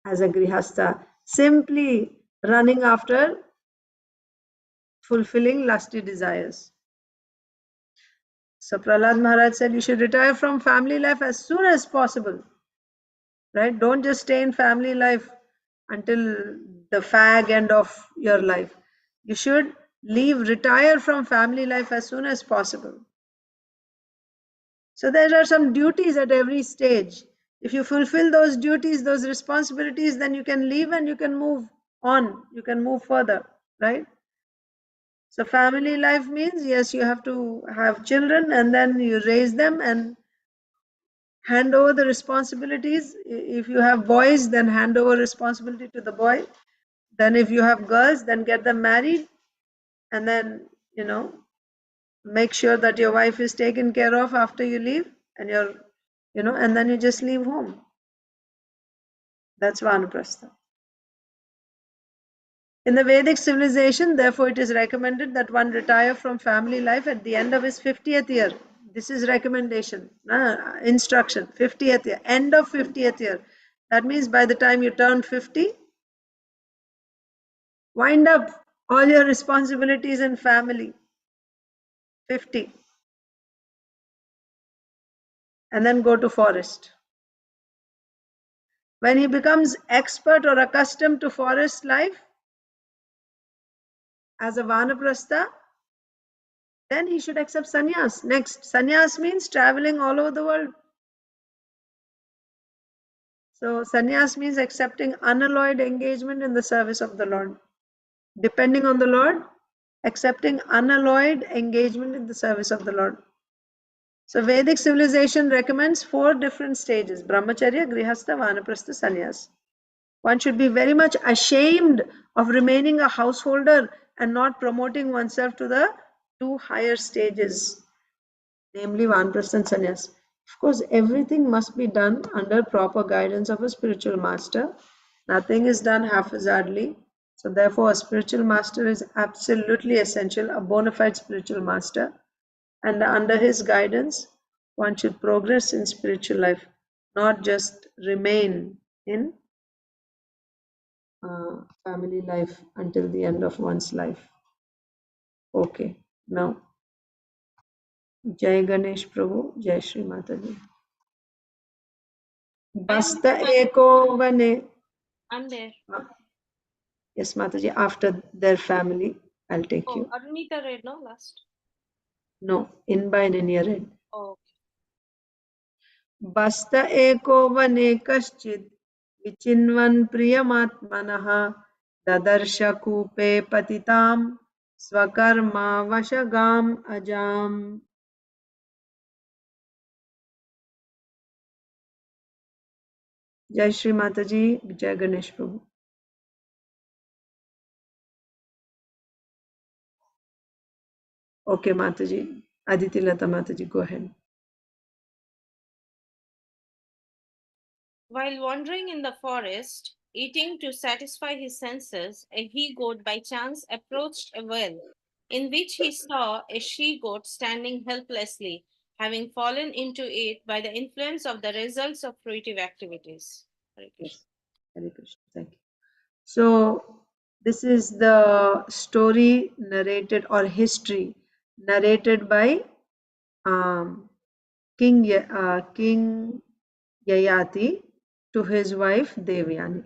as a grihastha, simply running after fulfilling lusty desires. So Prahlad Maharaj said you should retire from family life as soon as possible. Right? Don't just stay in family life until the fag end of your life. You should retire from family life as soon as possible. So there are some duties at every stage. If you fulfill those duties, those responsibilities, then you can leave and you can move on. You can move further, right? So family life means, yes, you have to have children and then you raise them and hand over the responsibilities. If you have boys, then hand over responsibility to the boy. Then if you have girls, then get them married and then, make sure that your wife is taken care of after you leave and and then you just leave home. That's vanaprastha. In the Vedic civilization, therefore, it is recommended that one retire from family life at the end of his 50th year. This is recommendation, instruction, 50th year, end of 50th year. That means by the time you turn 50, wind up all your responsibilities in family, 50, and then go to forest. When he becomes expert or accustomed to forest life as a vanaprastha, then he should accept sannyas. Next, sannyas means traveling all over the world. So sannyas means accepting unalloyed engagement in the service of the Lord. Depending on the Lord, accepting unalloyed engagement in the service of the Lord. So Vedic civilization recommends 4 different stages: brahmacharya, grihastha, vanaprastha, sannyas. One should be very much ashamed of remaining a householder and not promoting oneself to the 2 higher stages, namely vanaprastha and sannyas. Of course, everything must be done under proper guidance of a spiritual master. Nothing is done haphazardly. So therefore, a spiritual master is absolutely essential, a bona fide spiritual master. And under his guidance, one should progress in spiritual life, not just remain in family life until the end of one's life. Okay, now, Jai Ganesh Prabhu, Jai Shri Mataji. Basta eko vane. I'm there. Yes, Mataji, after their family, I'll take Oh, you. Arunita read, no, last? No, in by Niniya read. Oh, Basta eko vane kaschid विचिन्वन् प्रियमात्मनः ददर्श कूपे पतितां स्वकर्मावशगाम् अजाम्. जय श्री माताजी, जय गणेश प्रभु. Okay, Mataji. Aditi Lata Mataji, go ahead. while wandering in the forest, eating to satisfy his senses, a he-goat by chance approached a well, in which he saw a she-goat standing helplessly, having fallen into it by the influence of the results of fruitive activities. Hare Krishna. Yes, Hare Krishna. Thank you. So, this is the story narrated or history narrated by King Yayati to his wife Devyani.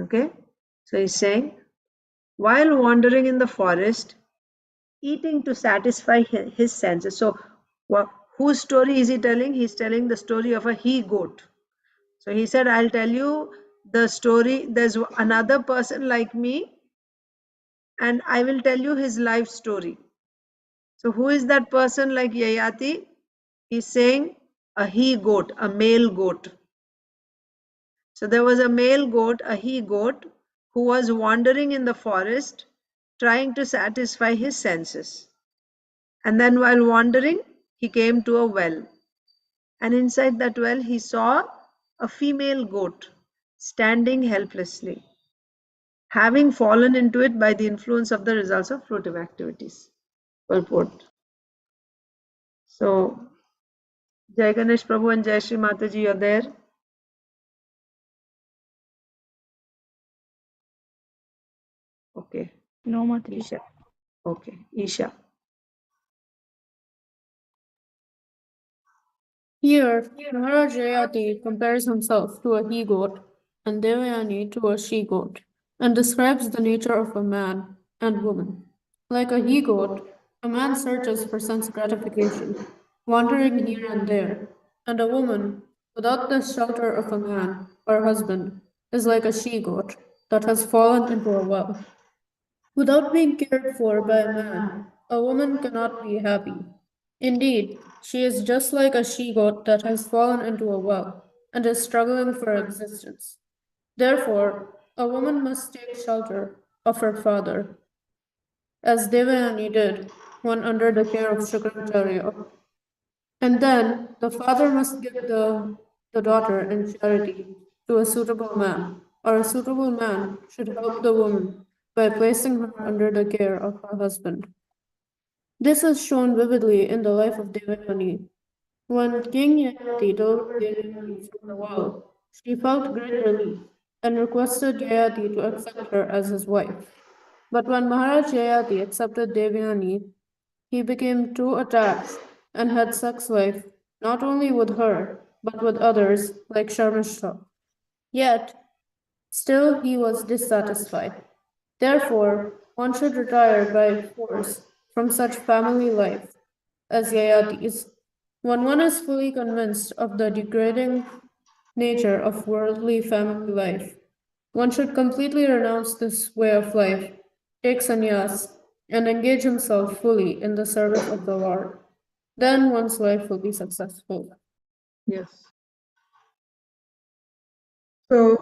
Okay, so he's saying, while wandering in the forest, eating to satisfy his senses. So, whose story is he telling? He's telling the story of a he goat. So he said, I'll tell you the story. There's another person like me, and I will tell you his life story. So, who is that person like Yayati? He's saying a he goat, a male goat. So there was a male goat, a he goat, who was wandering in the forest trying to satisfy his senses. And then while wandering, he came to a well. And inside that well, he saw a female goat standing helplessly, having fallen into it by the influence of the results of fruitive activities. Well put. So, Jai Ganesh Prabhu and Jai Shri Mataji, you're there? Okay. No, Mataji. Isha. Okay. Isha. Here, Maharaj Jayati compares himself to a he-goat and Devayani to a she-goat, and describes the nature of a man and woman. Like a he-goat, a man searches for sense gratification, wandering here and there, and a woman, without the shelter of a man or husband, is like a she-goat that has fallen into a well. Without being cared for by a man, a woman cannot be happy. Indeed, she is just like a she-goat that has fallen into a well and is struggling for existence. Therefore, a woman must take shelter of her father, as Devayani did when under the care of Shukracharya. And then the father must give the daughter in charity to a suitable man, or a suitable man should help the woman by placing her under the care of her husband. This is shown vividly in the life of Devayani. When King Yayati delivered Devayani from the well, she felt great relief and requested Yayati to accept her as his wife. But when Maharaj Yayati accepted Devayani, he became too attached and had sex life not only with her, but with others like Sharmishta. Yet, still he was dissatisfied. Therefore, one should retire by force from such family life as Yayatis when one is fully convinced of the degrading nature of worldly family life. One should completely renounce this way of life, take sannyas, and engage himself fully in the service of the Lord. Then one's life will be successful. Yes. So,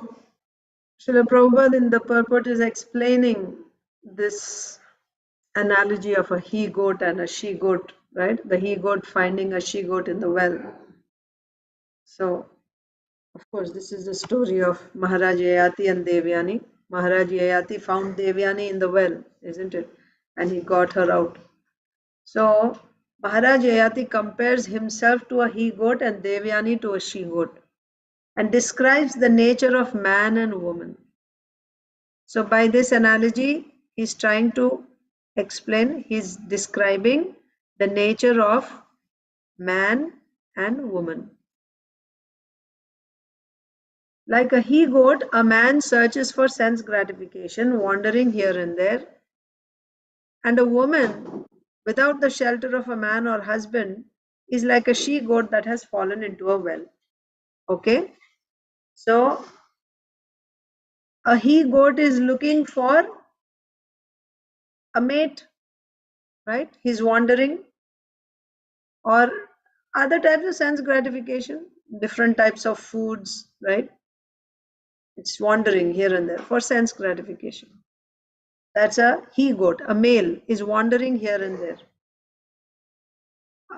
Srila Prabhupada in the purport is explaining this analogy of a he-goat and a she-goat, right? The he-goat finding a she-goat in the well. So, of course, this is the story of Maharaj Yayati and Devyani. Maharaj Yayati found Devyani in the well, isn't it? And he got her out. So, Maharaj Yayati compares himself to a he-goat and Devyani to a she-goat and describes the nature of man and woman. So, by this analogy, he's trying to explain, he's describing the nature of man and woman. Like a he-goat, a man searches for sense gratification, wandering here and there. And a woman, without the shelter of a man or husband, is like a she-goat that has fallen into a well. Okay? So, a he-goat is looking for a mate, right? He's wandering, or other types of sense gratification, different types of foods, right? It's wandering here and there for sense gratification. That's a he-goat. A male is wandering here and there.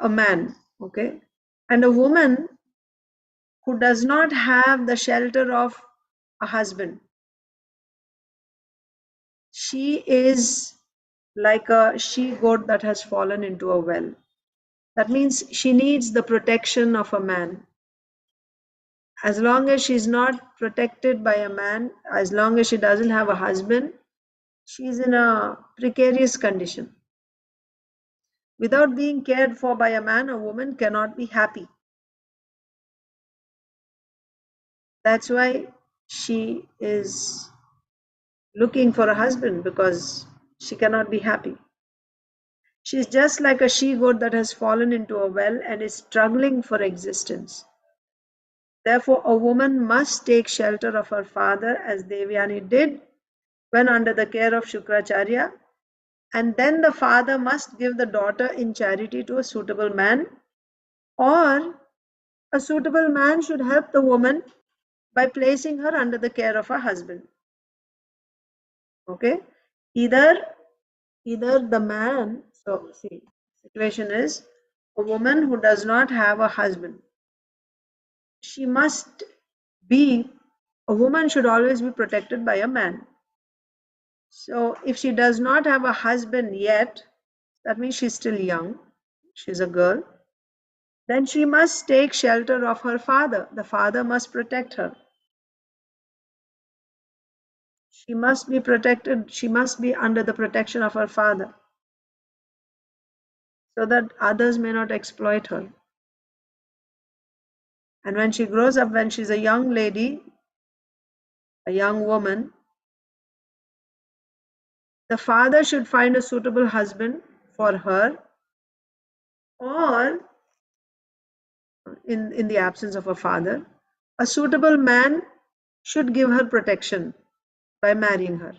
A man, okay? And a woman who does not have the shelter of a husband, she is like a she-goat that has fallen into a well. That means she needs the protection of a man. As long as she's not protected by a man, as long as she doesn't have a husband, she's in a precarious condition. Without being cared for by a man, a woman cannot be happy. That's why she is looking for a husband, because she cannot be happy. She's just like a she-goat that has fallen into a well and is struggling for existence. Therefore, a woman must take shelter of her father, as Devyani did when under the care of Shukracharya, and then the father must give the daughter in charity to a suitable man, or a suitable man should help the woman by placing her under the care of her husband. Okay? Either the man, so see, situation is a woman who does not have a husband. She must be, a woman should always be protected by a man. So if she does not have a husband yet, that means she's still young, she's a girl, then she must take shelter of her father. The father must protect her. She must be protected, she must be under the protection of her father, so that others may not exploit her. And when she grows up, when she's a young lady, a young woman, the father should find a suitable husband for her, or in the absence of a father, a suitable man should give her protection by marrying her,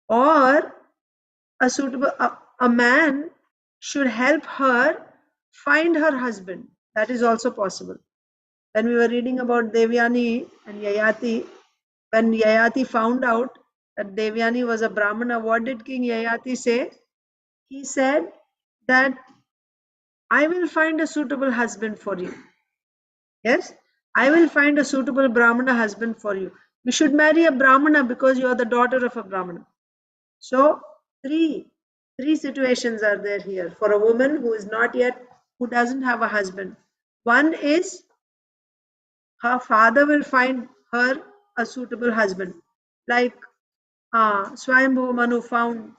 or a suitable a man should help her find her husband. That is also possible. When we were reading about Devyani and Yayati, when Yayati found out that Devyani was a Brahmana, what did King Yayati say? He said that I will find a suitable husband for you. Yes, I will find a suitable Brahmana husband for you. You should marry a Brahmana because you are the daughter of a Brahmana. So three situations are there here for a woman who is not yet, who doesn't have a husband. One is her father will find her a suitable husband, like Swayambhu Manu found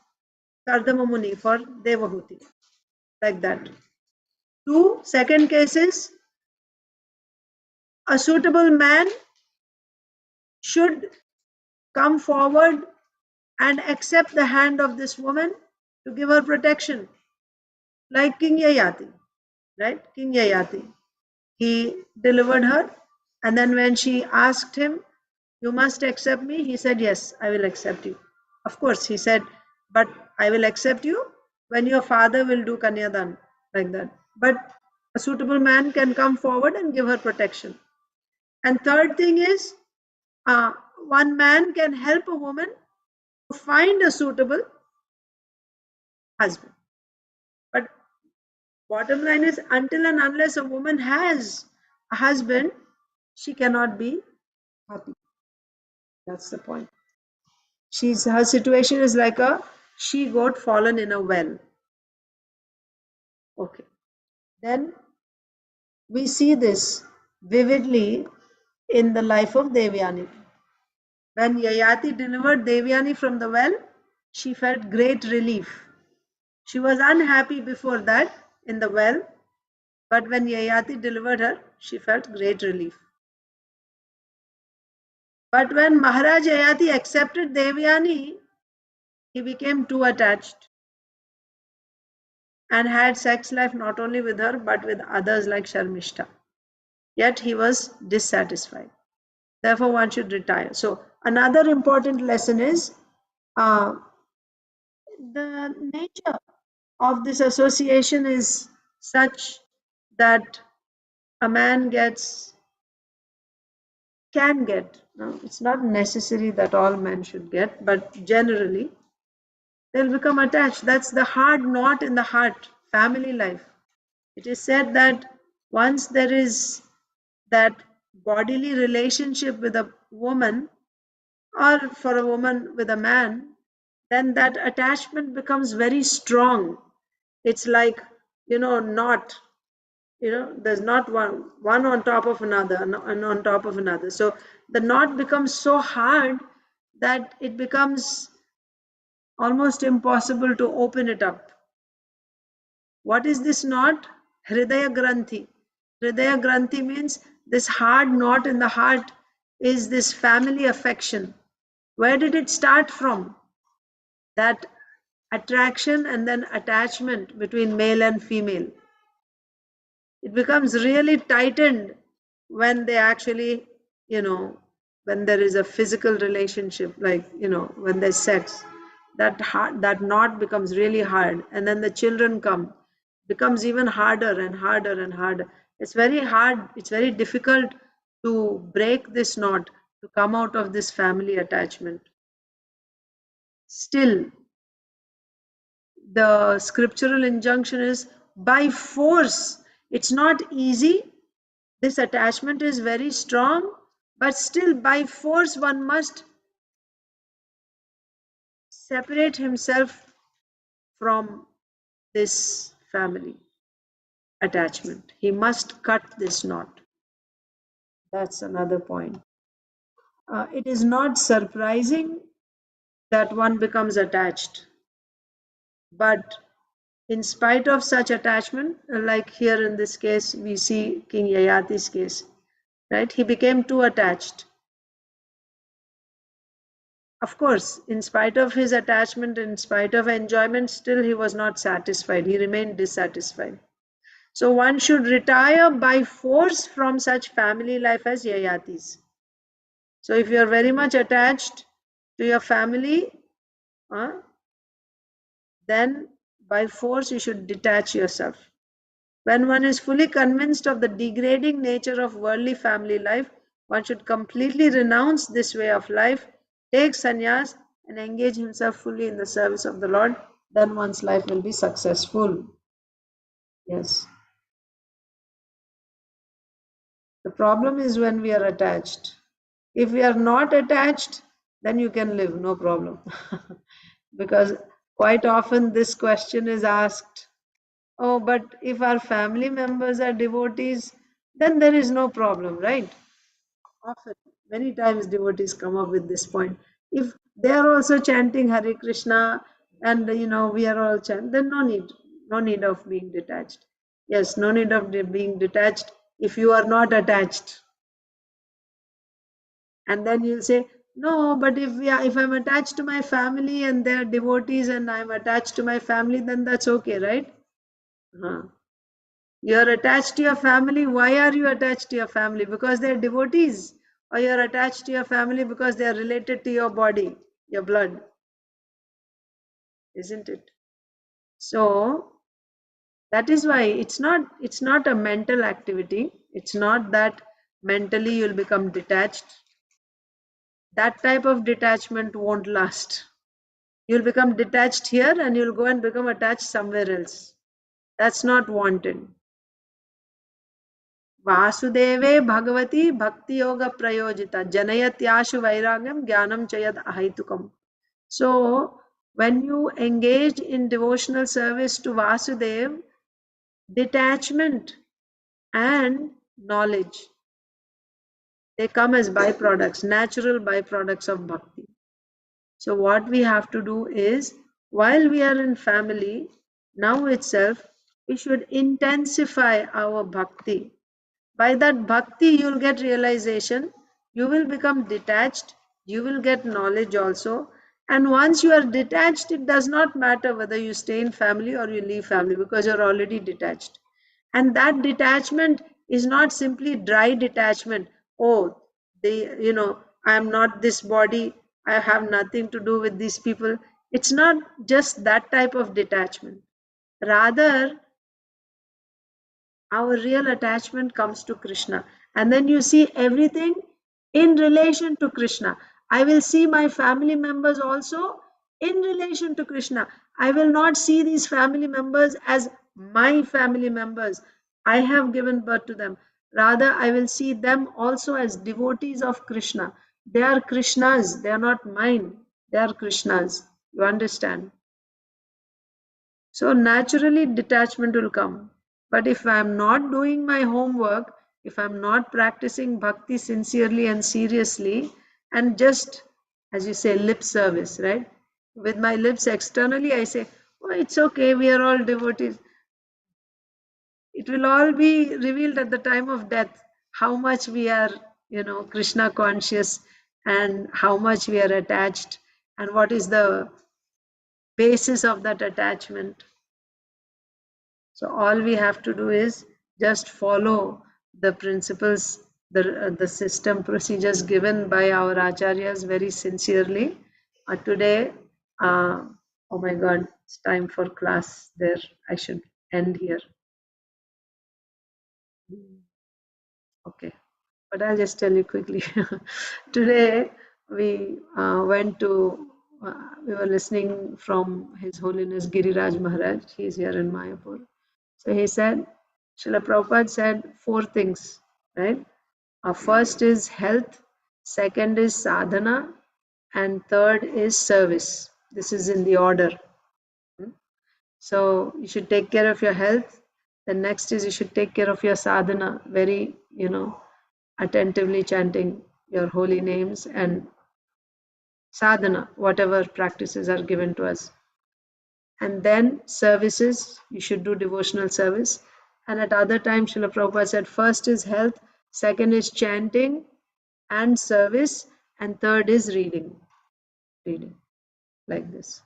Kardama Muni for Devahuti, like that. Second case is a suitable man should come forward and accept the hand of this woman to give her protection, like King Yayati, right? King Yayati, he delivered her And then when she asked him, "You must accept me," he said, "Yes, I will accept you." Of course, he said, "But I will accept you when your father will do Kanyadan," like that. But a suitable man can come forward and give her protection. And third thing is, one man can help a woman to find a suitable husband. But bottom line is, until and unless a woman has a husband, she cannot be happy. That's the point. Her situation is like a she-goat fallen in a well. Okay. Then we see this vividly in the life of Devyani. When Yayati delivered Devyani from the well, she felt great relief. She was unhappy before that in the well, but when Yayati delivered her, she felt great relief. But when Maharaj Yayati accepted Devyani, he became too attached and had sex life not only with her but with others like Sharmishta. Yet he was dissatisfied. Therefore, one should retire. So, another important lesson is the nature of this association is such that a man can get. No, it's not necessary that all men should get, but generally they'll become attached. That's the hard knot in the heart, family life. It is said that once there is that bodily relationship with a woman, or for a woman with a man, then that attachment becomes very strong. It's like, not, there's not one on top of another and on top of another. So the knot becomes so hard that it becomes almost impossible to open it up. What is this knot? Hridaya Granthi. Hridaya Granthi means this hard knot in the heart is this family affection. Where did it start from? That attraction and then attachment between male and female. It becomes really tightened when they actually, when there is a physical relationship, like, when there's sex. That knot becomes really hard, and then the children come, becomes even harder and harder and harder. It's very hard, it's very difficult to break this knot, to come out of this family attachment. Still, the scriptural injunction is by force. It's not easy. This attachment is very strong, but still by force one must separate himself from this family attachment. He must cut this knot. That's another point. It is not surprising that one becomes attached, but in spite of such attachment, like here in this case, we see King Yayati's case, right? He became too attached. Of course, in spite of his attachment, in spite of enjoyment, still he was not satisfied. He remained dissatisfied. So one should retire by force from such family life as Yayati's. So if you are very much attached to your family, then by force you should detach yourself. When one is fully convinced of the degrading nature of worldly family life, one should completely renounce this way of life, take sannyas, and engage himself fully in the service of the Lord. Then one's life will be successful. Yes. The problem is when we are attached. If we are not attached, then you can live, no problem. Because quite often this question is asked, oh, but if our family members are devotees, then there is no problem, right? Often, many times devotees come up with this point. If they are also chanting Hare Krishna and we are all chanting, then no need of being detached. Yes, no need of being detached if you are not attached. And then you'll say, no, but if I'm attached to my family and they're devotees and I'm attached to my family, then that's okay, right? You're attached to your family. Why are you attached to your family? Because they're devotees. Or you're attached to your family because they're related to your body, your blood. Isn't it? So that is why it's not a mental activity. It's not that mentally you'll become detached. That type of detachment won't last. You'll become detached here and you'll go and become attached somewhere else. That's not wanted. Vasudeve Bhagavati Bhakti Yoga Prayojita Janayatyashu Vairagyam Jnanam Chayad Ahaitukam. So when you engage in devotional service to Vasudev, detachment and knowledge, they come as byproducts, natural byproducts of bhakti. So what we have to do is, while we are in family, now itself, we should intensify our bhakti. By that bhakti, you'll get realization, you will become detached, you will get knowledge also. And once you are detached, it does not matter whether you stay in family or you leave family because you're already detached. And that detachment is not simply dry detachment. Oh, I'm not this body, I have nothing to do with these people. It's not just that type of detachment. Rather, our real attachment comes to Krishna. And then you see everything in relation to Krishna. I will see my family members also in relation to Krishna. I will not see these family members as my family members. I have given birth to them. Rather, I will see them also as devotees of Krishna. They are Krishna's, they are not mine. They are Krishna's. You understand? So naturally detachment will come. But if I'm not doing my homework, if I'm not practicing bhakti sincerely and seriously, and just, as you say, lip service, right? With my lips externally, I say, oh, it's okay, we are all devotees. It will all be revealed at the time of death, how much we are, Krishna conscious and how much we are attached and what is the basis of that attachment. So all we have to do is just follow the principles, the system procedures given by our acharyas very sincerely. Today, oh my God, it's time for class there. I should end here. Okay, but I'll just tell you quickly. Today we we were listening from His Holiness Giriraj Maharaj. He is here in Mayapur. So he said, Srila Prabhupada said 4 things, right? First is health, second is sadhana, and third is service. This is in the order. So you should take care of your health. The next is you should take care of your sadhana, very, attentively chanting your holy names and sadhana, whatever practices are given to us. And then services, you should do devotional service. And at other times, Srila Prabhupada said, first is health, second is chanting and service, and third is reading, like this.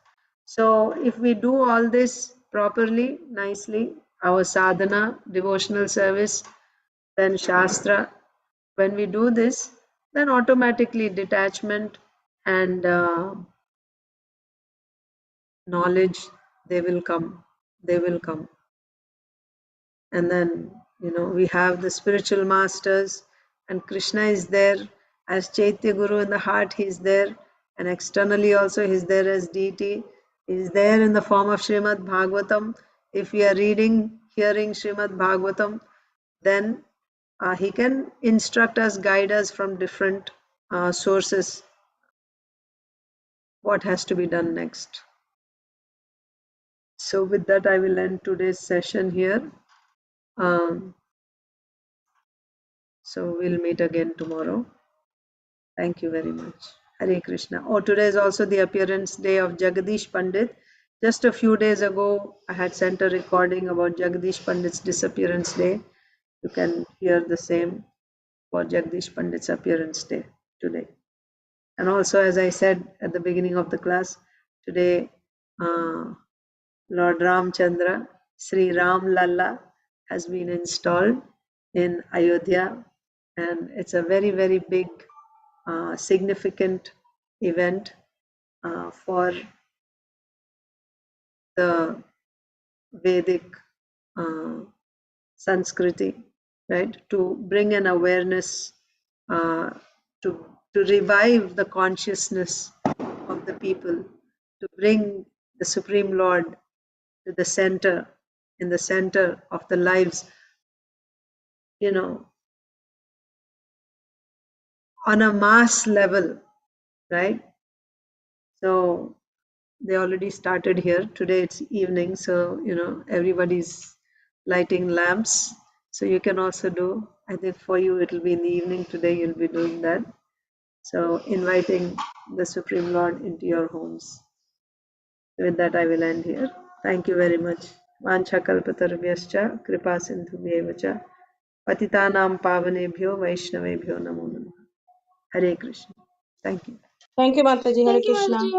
So if we do all this properly, nicely, our sadhana, devotional service, then Shastra, when we do this, then automatically detachment and knowledge, they will come. They will come. And then, we have the spiritual masters, and Krishna is there as Chaitya Guru in the heart, he is there, and externally also he is there as deity. He is there in the form of Srimad Bhagavatam. If we are reading, hearing Srimad Bhagavatam, then he can instruct us, guide us from different sources what has to be done next. So with that, I will end today's session here. So we'll meet again tomorrow. Thank you very much. Hare Krishna. Oh, today is also the appearance day of Jagadish Pandit. Just a few days ago, I had sent a recording about Jagadish Pandit's disappearance day. You can hear the same for Jagadish Pandit's appearance day today. And also, as I said at the beginning of the class, today Lord Ramchandra, Sri Ram Lalla, has been installed in Ayodhya, and it's a very, very big, significant event for the Vedic Sanskriti, right? To bring an awareness, to revive the consciousness of the people, to bring the Supreme Lord to the center, in the center of the lives, on a mass level, right? So they already started here. Today it's evening, so everybody's lighting lamps. So you can also do. I think for you it'll be in the evening today. You'll be doing that. So inviting the Supreme Lord into your homes. With that, I will end here. Thank you very much. Vancha kalpatarvyascha kripa sindhubhyeva cha patitanam pavanebhyo vaishnavebhyo namo namaha. Hare Krishna. Thank you. Thank you, Mataji. Hare Thank you, Krishna. Mataji.